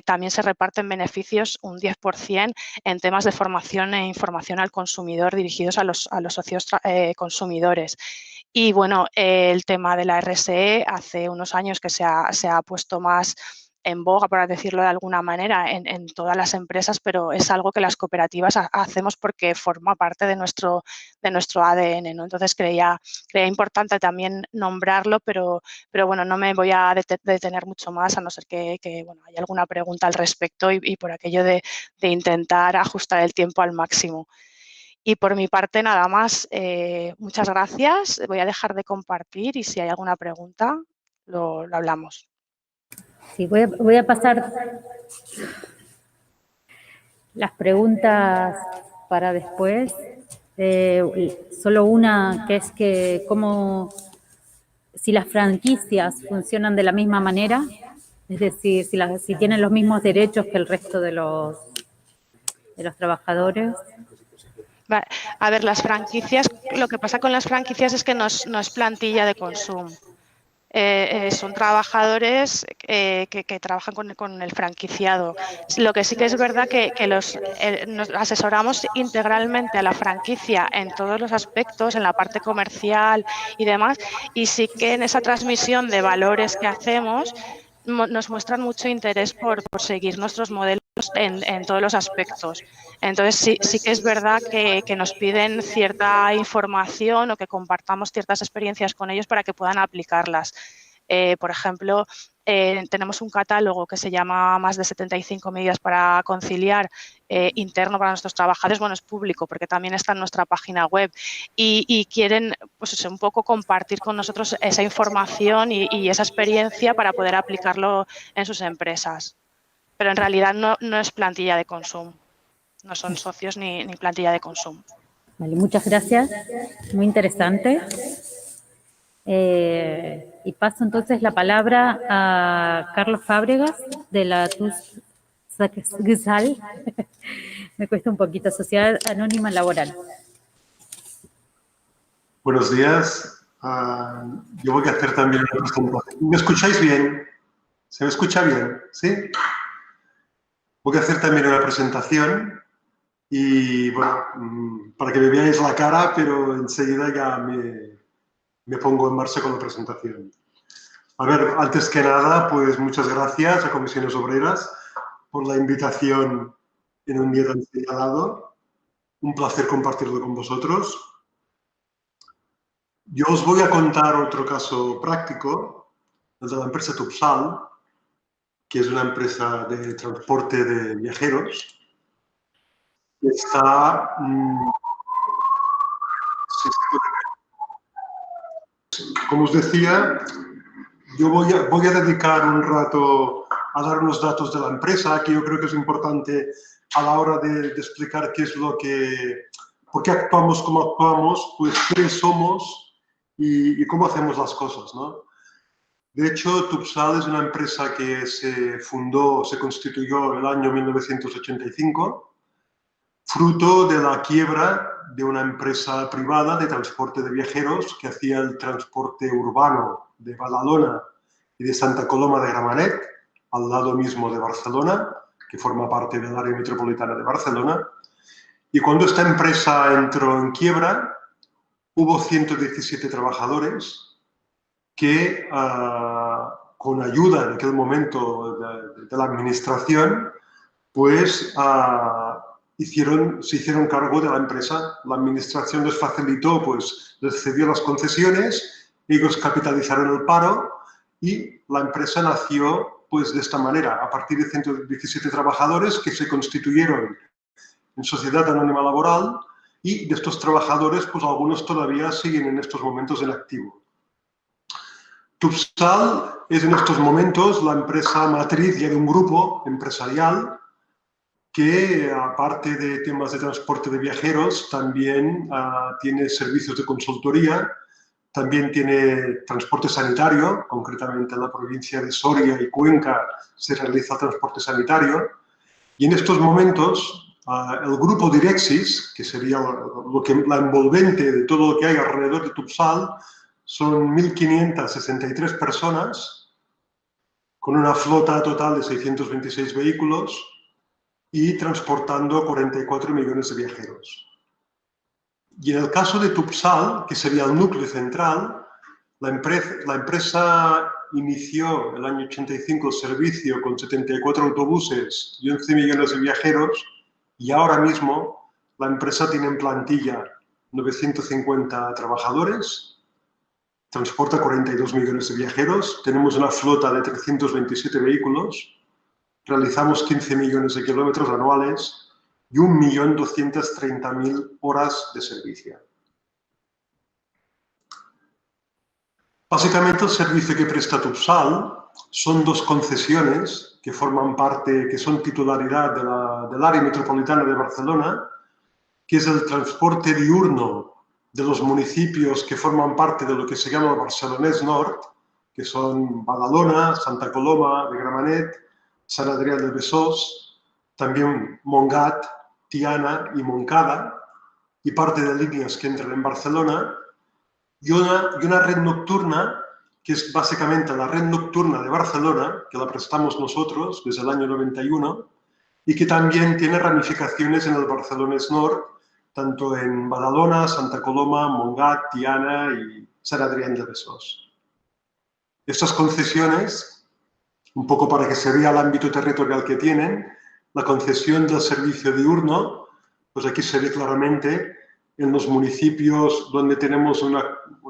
también se reparten beneficios un 10% en temas de formación e información al consumidor dirigidos a los socios consumidores. Y bueno, el tema de la RSE hace unos años que se ha puesto más en boga, para decirlo de alguna manera, en todas las empresas, pero es algo que las cooperativas hacemos porque forma parte de nuestro ADN, ¿no? Entonces creía importante también nombrarlo, pero bueno, no me voy a detener mucho más, a no ser que bueno, haya alguna pregunta al respecto y por aquello de intentar ajustar el tiempo al máximo. Y por mi parte, nada más. Muchas gracias. Voy a dejar de compartir y si hay alguna pregunta, lo hablamos. Sí, voy a pasar las preguntas para después. Solo una, que es que si las franquicias funcionan de la misma manera, es decir, si tienen los mismos derechos que el resto de los trabajadores. A ver, las franquicias, lo que pasa con las franquicias es que no es plantilla de consumo. Son trabajadores que trabajan con el franquiciado. Lo que sí que es verdad que nos asesoramos integralmente a la franquicia en todos los aspectos, en la parte comercial y demás, y sí que en esa transmisión de valores que hacemos nos muestran mucho interés por seguir nuestros modelos en todos los aspectos. Entonces, sí que es verdad que nos piden cierta información o que compartamos ciertas experiencias con ellos para que puedan aplicarlas. Por ejemplo, tenemos un catálogo que se llama Más de 75 medidas para conciliar, interno para nuestros trabajadores. Bueno, es público porque también está en nuestra página web y quieren pues, un poco compartir con nosotros esa información y esa experiencia para poder aplicarlo en sus empresas. Pero en realidad no es plantilla de consumo. No son socios ni plantilla de consumo. Vale, muchas gracias. Muy interesante. Y paso entonces la palabra a Carlos Fábregas, de la TUSAL. Me cuesta un poquito, Sociedad Anónima Laboral. Buenos días. Yo voy a hacer también una presentación. ¿Me escucháis bien? ¿Se me escucha bien? ¿Sí? Voy a hacer también una presentación y, bueno, para que me veáis la cara, pero enseguida ya me pongo en marcha con la presentación. A ver, antes que nada, pues muchas gracias a Comisiones Obreras por la invitación en un día tan señalado. Un placer compartirlo con vosotros. Yo os voy a contar otro caso práctico, el de la empresa Tubsal, que es una empresa de transporte de viajeros, que está... como os decía, yo voy a dedicar un rato a dar unos datos de la empresa, que yo creo que es importante a la hora de explicar qué es lo que... por qué actuamos como actuamos, pues quiénes somos y cómo hacemos las cosas, ¿no? De hecho, Tubsal es una empresa que se fundó, se constituyó en el año 1985, fruto de la quiebra de una empresa privada de transporte de viajeros que hacía el transporte urbano de Badalona y de Santa Coloma de Gramenet, al lado mismo de Barcelona, que forma parte del área metropolitana de Barcelona. Y cuando esta empresa entró en quiebra, hubo 117 trabajadores que, con ayuda en aquel momento de la administración, pues se hicieron cargo de la empresa. La administración les facilitó, pues les cedió las concesiones, ellos capitalizaron el paro y la empresa nació pues de esta manera, a partir de 117 trabajadores que se constituyeron en sociedad anónima laboral, y de estos trabajadores pues algunos todavía siguen en estos momentos en activo. Tubsal es en estos momentos la empresa matriz ya de un grupo empresarial que, aparte de temas de transporte de viajeros, también tiene servicios de consultoría, también tiene transporte sanitario, concretamente en la provincia de Soria y Cuenca se realiza el transporte sanitario, y en estos momentos el grupo Direxis, que sería la envolvente de todo lo que hay alrededor de Tubsal, son 1.563 personas, con una flota total de 626 vehículos y transportando 44 millones de viajeros. Y en el caso de Tubsal, que sería el núcleo central, la empresa inició el año 85 el servicio con 74 autobuses y 11 millones de viajeros, y ahora mismo la empresa tiene en plantilla 950 trabajadores, transporta 42 millones de viajeros, tenemos una flota de 327 vehículos, realizamos 15 millones de kilómetros anuales y 1.230.000 horas de servicio. Básicamente el servicio que presta Tubsal son dos concesiones que forman parte, que son titularidad del área metropolitana de Barcelona, que es el transporte diurno de los municipios que forman parte de lo que se llama Barcelonès Nord, que son Badalona, Santa Coloma de Gramenet, Sant Adrià de Besòs, también Montgat, Tiana y Montcada, y parte de líneas que entran en Barcelona, y una red nocturna, que es básicamente la red nocturna de Barcelona, que la prestamos nosotros desde el año 91, y que también tiene ramificaciones en el Barcelonès Nord, tanto en Badalona, Santa Coloma, Montgat, Tiana y Sant Adrià de Besòs. Estas concesiones, un poco para que se vea el ámbito territorial que tienen, la concesión del servicio diurno, pues aquí se ve claramente en los municipios donde tenemos una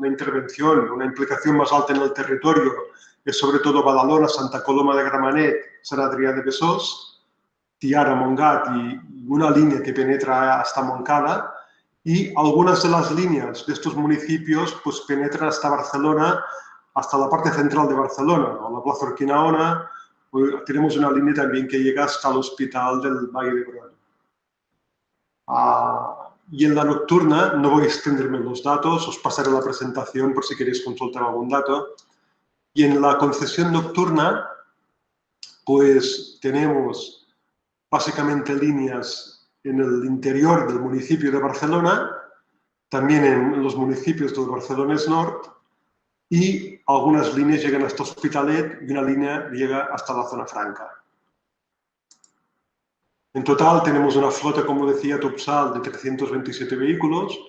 intervención, una implicación más alta en el territorio, es sobre todo Badalona, Santa Coloma de Gramenet, Sant Adrià de Besòs, Tiana, Montgat y una línea que penetra hasta Montcada, y algunas de las líneas de estos municipios pues penetran hasta Barcelona, hasta la parte central de Barcelona, o la Plaza Urquinaona. Tenemos una línea también que llega hasta el Hospital del Valle d'Hebron. Y en la nocturna, no voy a extenderme en los datos, os pasaré la presentación por si queréis consultar algún dato. Y en la concesión nocturna, pues tenemos básicamente líneas en el interior del municipio de Barcelona, también en los municipios del Barcelonès Nord, y algunas líneas llegan hasta Hospitalet y una línea llega hasta la zona franca. En total tenemos una flota, como decía Tubsal, de 327 vehículos,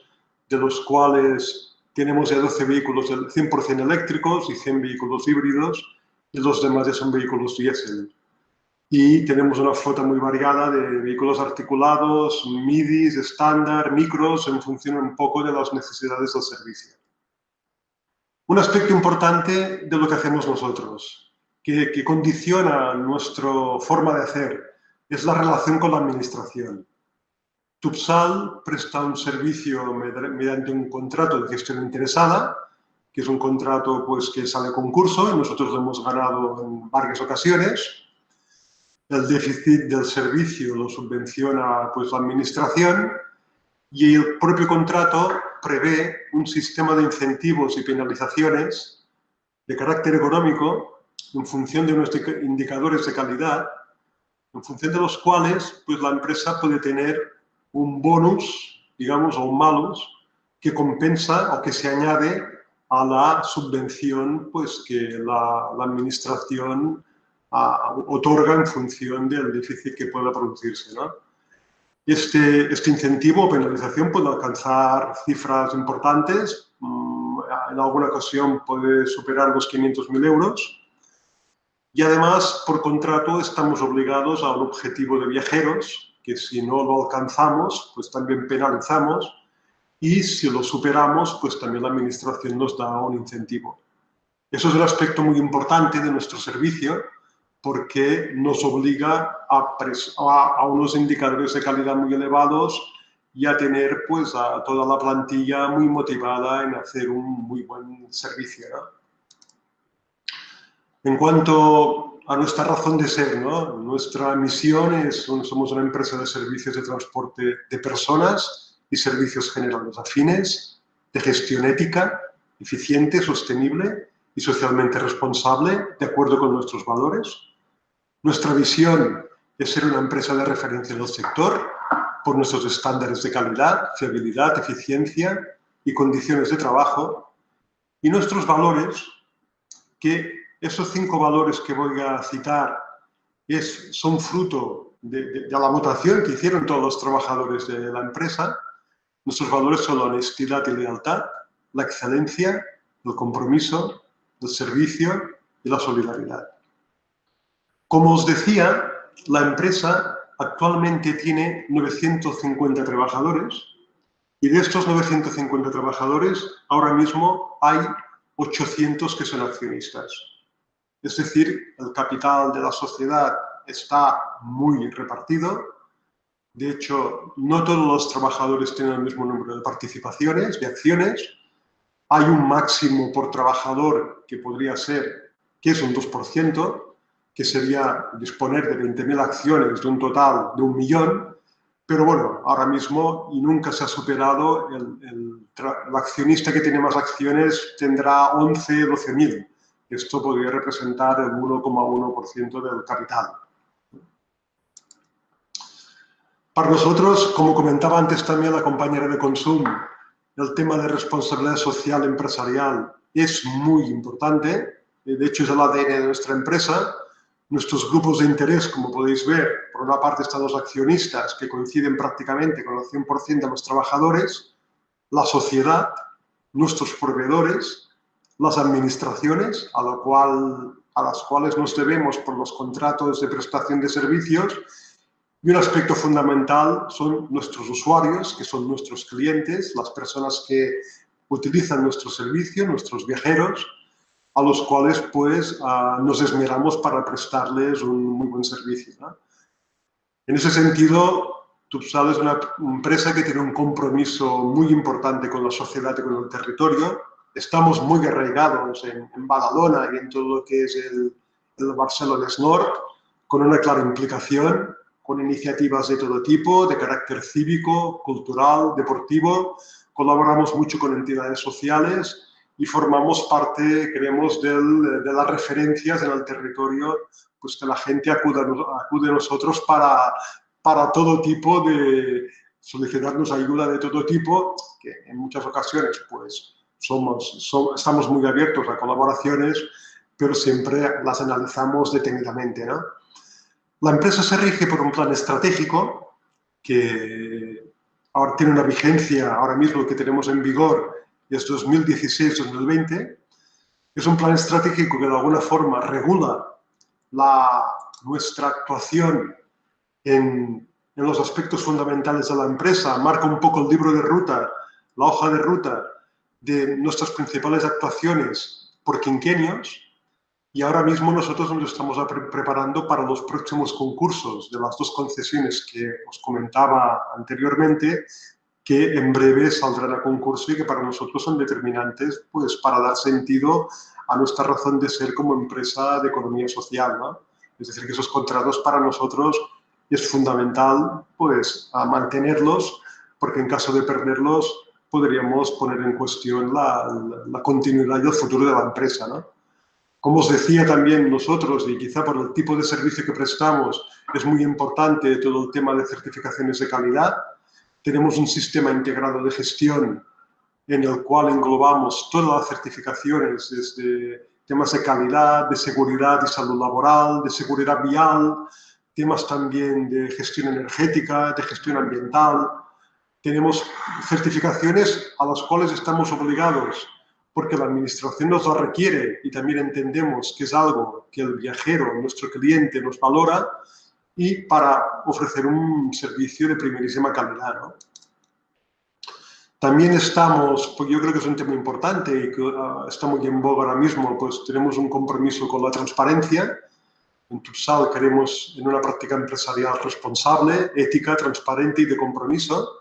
de los cuales tenemos ya 12 vehículos 100% eléctricos y 100 vehículos híbridos, y los demás ya son vehículos diésel. Y tenemos una flota muy variada de vehículos articulados, midis, estándar, micros, en función un poco de las necesidades del servicio. Un aspecto importante de lo que hacemos nosotros, que condiciona nuestra forma de hacer, es la relación con la administración. Tubsal presta un servicio mediante un contrato de gestión interesada, que es un contrato pues, que sale a concurso y nosotros lo hemos ganado en varias ocasiones. El déficit del servicio lo subvenciona pues, la administración y el propio contrato prevé un sistema de incentivos y penalizaciones de carácter económico en función de unos indicadores de calidad, en función de los cuales pues, la empresa puede tener un bonus, digamos, o un malus, que compensa o que se añade a la subvención pues, que la administración otorga en función del déficit que pueda producirse, ¿no? Este incentivo o penalización puede alcanzar cifras importantes, en alguna ocasión puede superar los 500.000 euros y además por contrato estamos obligados a un objetivo de viajeros que si no lo alcanzamos pues también penalizamos y si lo superamos pues también la administración nos da un incentivo. Eso es un aspecto muy importante de nuestro servicio porque nos obliga a unos indicadores de calidad muy elevados y a tener pues, a toda la plantilla muy motivada en hacer un muy buen servicio, ¿no? En cuanto a nuestra razón de ser, ¿no? Nuestra misión es, somos una empresa de servicios de transporte de personas y servicios generales afines, de gestión ética, eficiente, sostenible y socialmente responsable, de acuerdo con nuestros valores. Nuestra visión es ser una empresa de referencia en el sector por nuestros estándares de calidad, fiabilidad, eficiencia y condiciones de trabajo. Y nuestros valores, que esos 5 valores que voy a citar son fruto de la votación que hicieron todos los trabajadores de la empresa. Nuestros valores son la honestidad y lealtad, la excelencia, el compromiso, el servicio y la solidaridad. Como os decía, la empresa actualmente tiene 950 trabajadores y de estos 950 trabajadores ahora mismo hay 800 que son accionistas. Es decir, el capital de la sociedad está muy repartido. De hecho, no todos los trabajadores tienen el mismo número de participaciones, de acciones. Hay un máximo por trabajador que podría ser, que es un 2%, que sería disponer de 20.000 acciones de un total de 1 millón, pero bueno, ahora mismo y nunca se ha superado, el accionista que tiene más acciones tendrá 11, 12.000. Esto podría representar el 1,1% del capital. Para nosotros, como comentaba antes también la compañera de Consum, el tema de responsabilidad social empresarial es muy importante. De hecho, es el ADN de nuestra empresa. Nuestros grupos de interés, como podéis ver, por una parte están los accionistas, que coinciden prácticamente con el 100% de los trabajadores, la sociedad, nuestros proveedores, las administraciones, a las cuales nos debemos por los contratos de prestación de servicios, y un aspecto fundamental son nuestros usuarios, que son nuestros clientes, las personas que utilizan nuestro servicio, nuestros viajeros, a los cuales pues nos esmeramos para prestarles un muy buen servicio, ¿no? En ese sentido, Tubsal es una empresa que tiene un compromiso muy importante con la sociedad y con el territorio. Estamos muy arraigados en Badalona y en todo lo que es el Barcelonès Nord, con una clara implicación, con iniciativas de todo tipo, de carácter cívico, cultural, deportivo. Colaboramos mucho con entidades sociales y formamos parte, creemos, de las referencias en el territorio, pues que la gente acude a nosotros para todo tipo de solicitarnos ayuda de todo tipo, que en muchas ocasiones pues estamos muy abiertos a colaboraciones, pero siempre las analizamos detenidamente, ¿no? La empresa se rige por un plan estratégico que ahora tiene una vigencia, ahora mismo que tenemos en vigor, es 2016-2020. Es un plan estratégico que de alguna forma regula nuestra actuación en los aspectos fundamentales de la empresa, marca un poco el libro de ruta, la hoja de ruta de nuestras principales actuaciones por quinquenios y ahora mismo nosotros nos estamos preparando para los próximos concursos de las 2 concesiones que os comentaba anteriormente, que en breve saldrán a concurso y que para nosotros son determinantes pues, para dar sentido a nuestra razón de ser como empresa de economía social, ¿no? Es decir, que esos contratos para nosotros es fundamental pues, a mantenerlos, porque en caso de perderlos podríamos poner en cuestión la continuidad y el futuro de la empresa, ¿no? Como os decía también nosotros, y quizá por el tipo de servicio que prestamos, es muy importante todo el tema de certificaciones de calidad. Tenemos un sistema integrado de gestión en el cual englobamos todas las certificaciones, desde temas de calidad, de seguridad y salud laboral, de seguridad vial, temas también de gestión energética, de gestión ambiental. Tenemos certificaciones a las cuales estamos obligados porque la administración nos lo requiere y también entendemos que es algo que el viajero, nuestro cliente, nos valora y para ofrecer un servicio de primerísima calidad, ¿no? También estamos, porque yo creo que es un tema importante y que está muy en boga ahora mismo, pues tenemos un compromiso con la transparencia. En Tursal queremos en una práctica empresarial responsable, ética, transparente y de compromiso.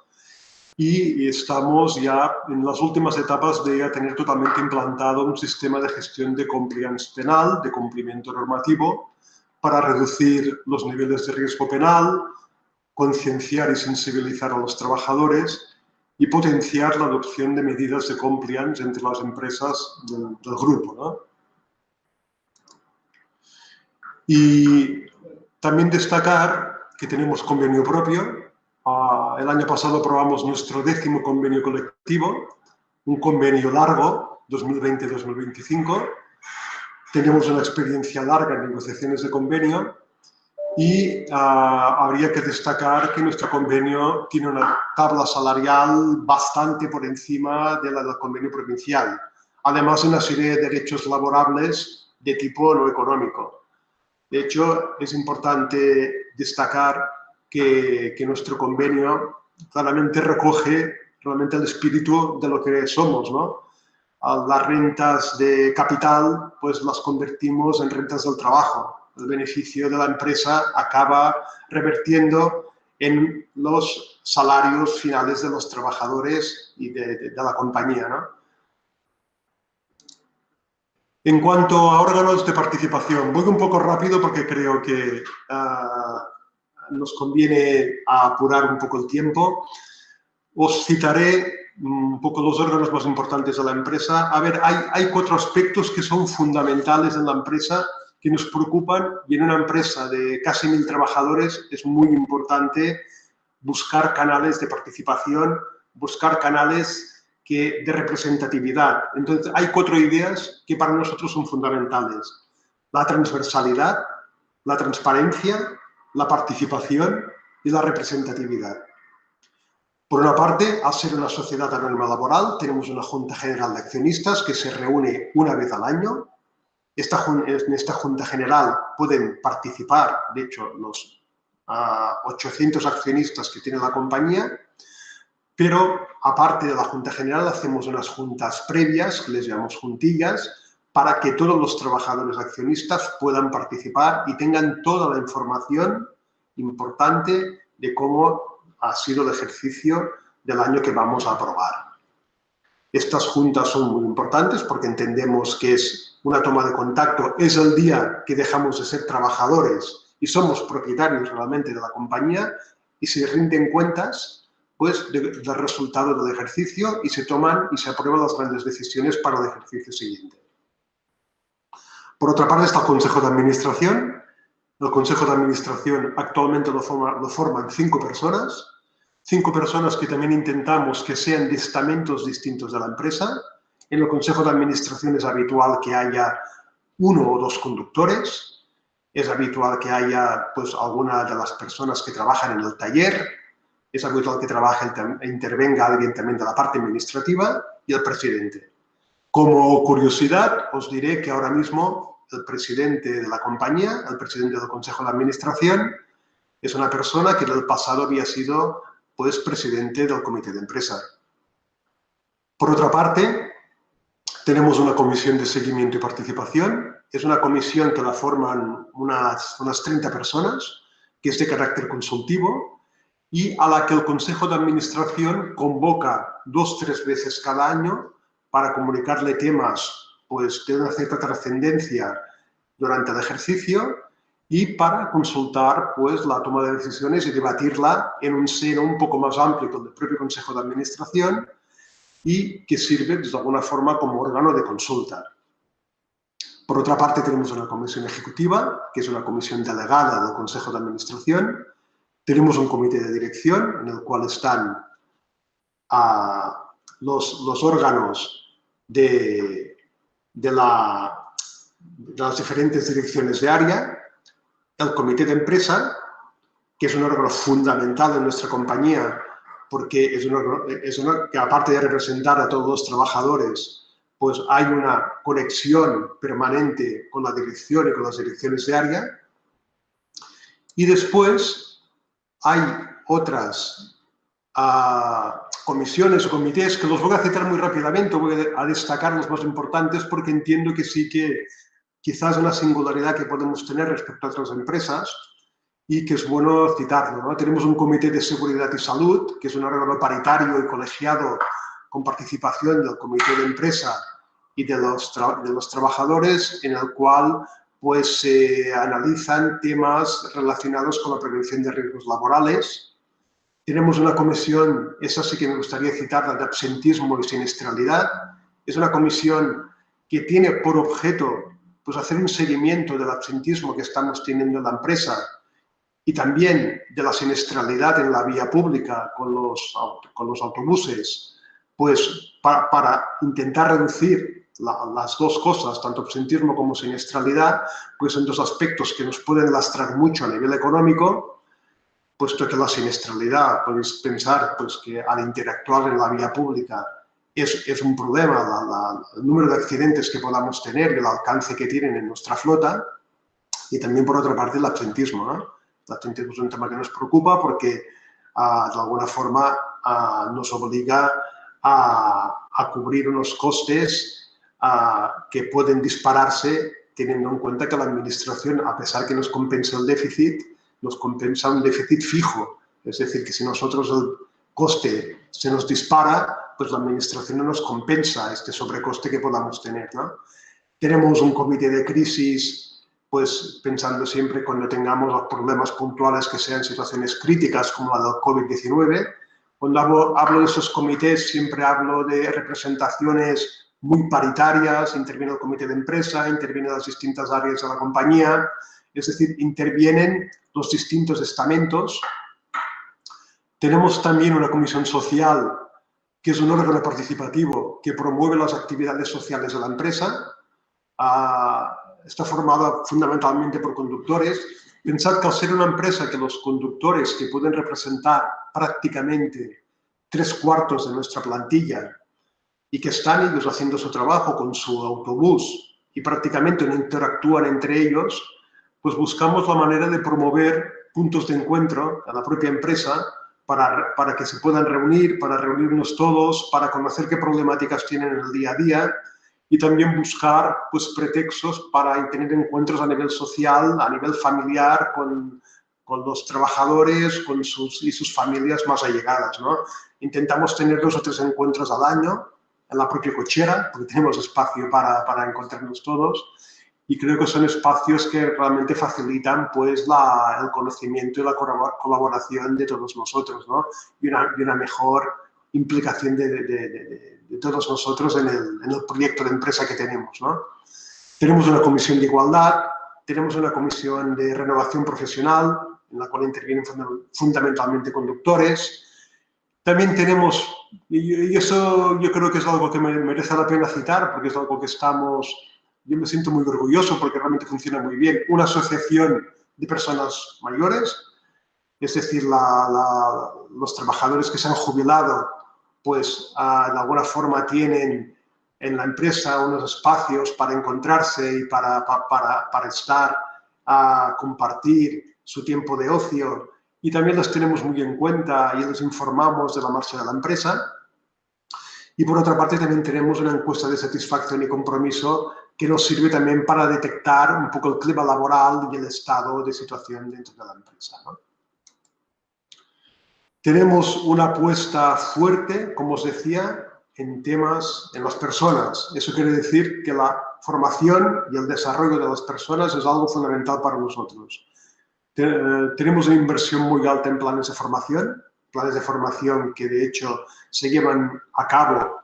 Y estamos ya en las últimas etapas de ya tener totalmente implantado un sistema de gestión de compliance penal, de cumplimiento normativo, para reducir los niveles de riesgo penal, concienciar y sensibilizar a los trabajadores y potenciar la adopción de medidas de compliance entre las empresas del grupo, ¿no? Y también destacar que tenemos convenio propio. El año pasado aprobamos nuestro 10º convenio colectivo, un convenio largo, 2020-2025. Tenemos una experiencia larga en negociaciones de convenio y habría que destacar que nuestro convenio tiene una tabla salarial bastante por encima de la del convenio provincial, además de una serie de derechos laborables de tipo no económico. De hecho, es importante destacar que nuestro convenio claramente recoge realmente el espíritu de lo que somos, ¿no? Las rentas de capital, pues las convertimos en rentas del trabajo. El beneficio de la empresa acaba revertiendo en los salarios finales de los trabajadores y de la compañía, ¿no? En cuanto a órganos de participación, voy un poco rápido porque creo que nos conviene apurar un poco el tiempo. Os citaré un poco los órganos más importantes de la empresa. A ver, hay 4 aspectos que son fundamentales en la empresa que nos preocupan y en una empresa de casi 1000 trabajadores es muy importante buscar canales de participación, buscar canales de representatividad. Entonces, hay 4 ideas que para nosotros son fundamentales. La transversalidad, la transparencia, la participación y la representatividad. Por una parte, al ser una sociedad anónima laboral, tenemos una Junta General de Accionistas que se reúne una vez al año. En esta Junta General pueden participar, de hecho, los 800 accionistas que tiene la compañía, pero aparte de la Junta General hacemos unas juntas previas, que les llamamos juntillas, para que todos los trabajadores accionistas puedan participar y tengan toda la información importante de cómo ha sido el ejercicio del año que vamos a aprobar. Estas juntas son muy importantes porque entendemos que es una toma de contacto, es el día que dejamos de ser trabajadores y somos propietarios realmente de la compañía y se rinden cuentas pues, del resultado del ejercicio y se toman y se aprueban las grandes decisiones para el ejercicio siguiente. Por otra parte está el Consejo de Administración. El Consejo de Administración actualmente lo forman 5 personas. 5 personas que también intentamos que sean de estamentos distintos de la empresa. En el Consejo de Administración es habitual que haya 1 o 2 conductores. Es habitual que haya pues, alguna de las personas que trabajan en el taller. Es habitual que trabaje e intervenga alguien también de la parte administrativa y el presidente. Como curiosidad, os diré que ahora mismo el presidente de la compañía, el presidente del Consejo de Administración, es una persona que en el pasado había sido pues, presidente del comité de empresa. Por otra parte, tenemos una comisión de seguimiento y participación. Es una comisión que la forman unas 30 personas, que es de carácter consultivo y a la que el Consejo de Administración convoca 2 o 3 veces cada año para comunicarle temas pues, de una cierta trascendencia durante el ejercicio y para consultar pues, la toma de decisiones y debatirla en un seno un poco más amplio que el del propio Consejo de Administración y que sirve de alguna forma como órgano de consulta. Por otra parte, tenemos una comisión ejecutiva, que es una comisión delegada del Consejo de Administración. Tenemos un comité de dirección en el cual están los órganos de las diferentes direcciones de área, el comité de empresa, que es un órgano fundamental en nuestra compañía porque es un órgano que, aparte de representar a todos los trabajadores, pues hay una conexión permanente con la dirección y con las direcciones de área. Y después hay otras comisiones o comités que los voy a citar muy rápidamente, voy a destacar los más importantes porque entiendo que sí que quizás es una singularidad que podemos tener respecto a otras empresas y que es bueno citarlo, ¿no? Tenemos un comité de seguridad y salud, que es un órgano paritario y colegiado con participación del comité de empresa y de los trabajadores, en el cual pues, se analizan temas relacionados con la prevención de riesgos laborales. Tenemos una comisión, esa sí que me gustaría citarla, de absentismo y siniestralidad. Es una comisión que tiene por objeto pues, hacer un seguimiento del absentismo que estamos teniendo en la empresa y también de la siniestralidad en la vía pública con los autobuses, pues para intentar reducir las dos cosas, tanto absentismo como siniestralidad, pues son dos aspectos que nos pueden lastrar mucho a nivel económico, puesto que la siniestralidad, podéis pensar pues, que al interactuar en la vía pública es un problema, el número de accidentes que podamos tener y el alcance que tienen en nuestra flota, y también por otra parte el absentismo, ¿no? El absentismo es un tema que nos preocupa porque de alguna forma nos obliga a cubrir unos costes que pueden dispararse teniendo en cuenta que la Administración, a pesar que nos compensa el déficit, nos compensa un déficit fijo. Es decir, que si nosotros el coste se nos dispara, pues la Administración no nos compensa este sobrecoste que podamos tener, ¿no? Tenemos un comité de crisis, pues pensando siempre cuando tengamos los problemas puntuales que sean situaciones críticas como la del COVID-19. Cuando hablo de esos comités siempre hablo de representaciones muy paritarias, interviene el comité de empresa, intervienen las distintas áreas de la compañía, es decir, intervienen los distintos estamentos. Tenemos también una comisión social, que es un órgano participativo que promueve las actividades sociales de la empresa. Está formada fundamentalmente por conductores. Pensad que al ser una empresa que los conductores, que pueden representar prácticamente 3/4 de nuestra plantilla y que están ellos haciendo su trabajo con su autobús y prácticamente no interactúan entre ellos, pues buscamos la manera de promover puntos de encuentro a la propia empresa para que se puedan reunir, para reunirnos todos, para conocer qué problemáticas tienen en el día a día y también buscar pues, pretextos para tener encuentros a nivel social, a nivel familiar, con los trabajadores y sus familias más allegadas, ¿no? Intentamos tener 2 o 3 encuentros al año en la propia cochera, porque tenemos espacio para encontrarnos todos, y creo que son espacios que realmente facilitan pues, el conocimiento y la colaboración de todos nosotros, ¿no? y una mejor implicación de todos nosotros en el proyecto de empresa que tenemos, ¿no? Tenemos una comisión de igualdad, tenemos una comisión de renovación profesional, en la cual intervienen fundamentalmente conductores. También tenemos, y eso yo creo que es algo que merece la pena citar, porque es algo que yo me siento muy orgulloso porque realmente funciona muy bien, una asociación de personas mayores, es decir, los trabajadores que se han jubilado, pues de alguna forma tienen en la empresa unos espacios para encontrarse y para estar, a compartir su tiempo de ocio, y también los tenemos muy en cuenta y les informamos de la marcha de la empresa. Y por otra parte también tenemos una encuesta de satisfacción y compromiso que nos sirve también para detectar un poco el clima laboral y el estado de situación dentro de la empresa, ¿no? Tenemos una apuesta fuerte, como os decía, en temas, en las personas. Eso quiere decir que la formación y el desarrollo de las personas es algo fundamental para nosotros. Tenemos una inversión muy alta en planes de formación que de hecho se llevan a cabo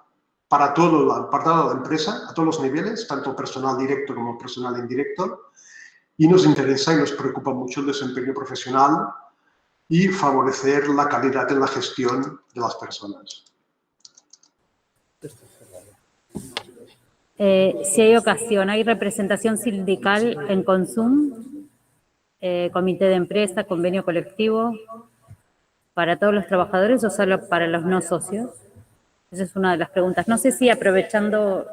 para toda la empresa, a todos los niveles, tanto personal directo como personal indirecto, y nos interesa y nos preocupa mucho el desempeño profesional y favorecer la calidad en la gestión de las personas. Si hay ocasión, ¿hay representación sindical en Consum? ¿Comité de empresa, convenio colectivo? ¿Para todos los trabajadores o solo para los no socios? Esa es una de las preguntas. No sé si aprovechando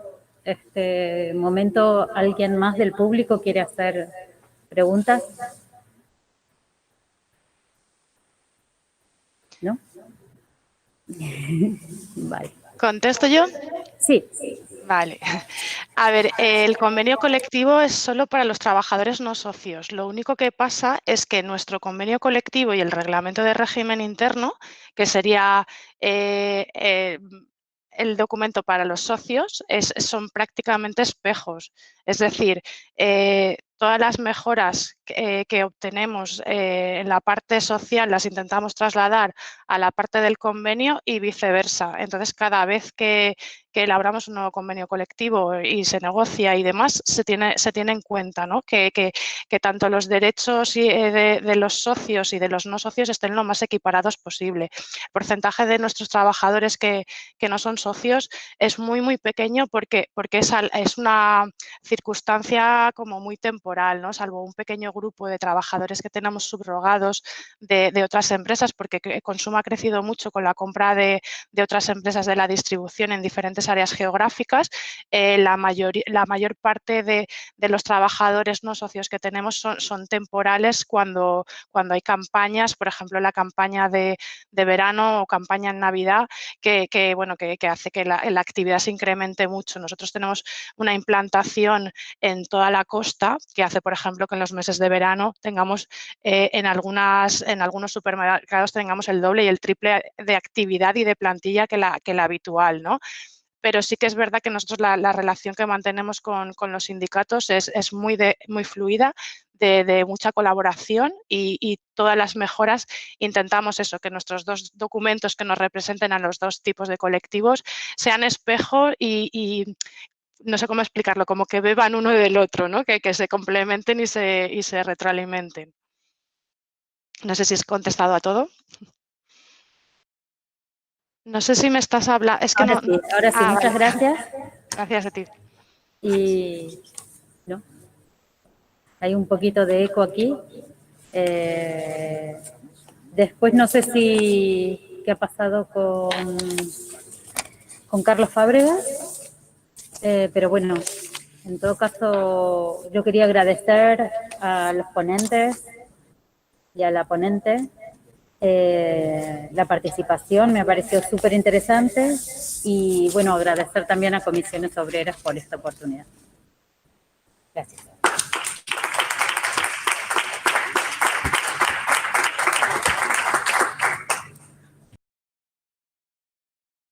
este momento alguien más del público quiere hacer preguntas. ¿No? Vale. ¿Contesto yo? Sí. Vale. A ver, el convenio colectivo es solo para los trabajadores no socios. Lo único que pasa es que nuestro convenio colectivo y el reglamento de régimen interno, que sería el documento para los socios, son prácticamente espejos. Es decir, todas las mejoras que obtenemos en la parte social las intentamos trasladar a la parte del convenio y viceversa. Entonces, cada vez que elaboramos un nuevo convenio colectivo y se negocia y demás, se tiene en cuenta, ¿no? que tanto los derechos de los socios y de los no socios estén lo más equiparados posible. El porcentaje de nuestros trabajadores que no son socios es muy, muy pequeño porque es una circunstancia como muy temporal, ¿no? Salvo un pequeño grupo de trabajadores que tenemos subrogados de otras empresas, porque Consum ha crecido mucho con la compra de otras empresas de la distribución en diferentes áreas geográficas. La mayor parte de los trabajadores no socios que tenemos son temporales cuando hay campañas, por ejemplo, la campaña de verano o campaña en Navidad, que hace que la actividad se incremente mucho. Nosotros tenemos una implantación en toda la costa que hace, por ejemplo, que en los meses de verano tengamos en algunos supermercados tengamos el doble y el triple de actividad y de plantilla que la habitual, ¿no? Pero sí que es verdad que nosotros la relación que mantenemos con los sindicatos es muy fluida, de mucha colaboración y todas las mejoras intentamos eso, que nuestros dos documentos que nos representen a los dos tipos de colectivos sean espejo y no sé cómo explicarlo, como que beban uno del otro, ¿no? Que se complementen y se retroalimenten. No sé si has contestado a todo. No sé si me estás hablando. Es que ahora sí, muchas gracias. Gracias a ti. Y ¿no? Hay un poquito de eco aquí. Después no sé qué ha pasado con Carlos Fábregas, pero bueno, en todo caso yo quería agradecer a los ponentes y a la ponente. La participación me pareció súper interesante y bueno, agradecer también a Comisiones Obreras por esta oportunidad. Gracias.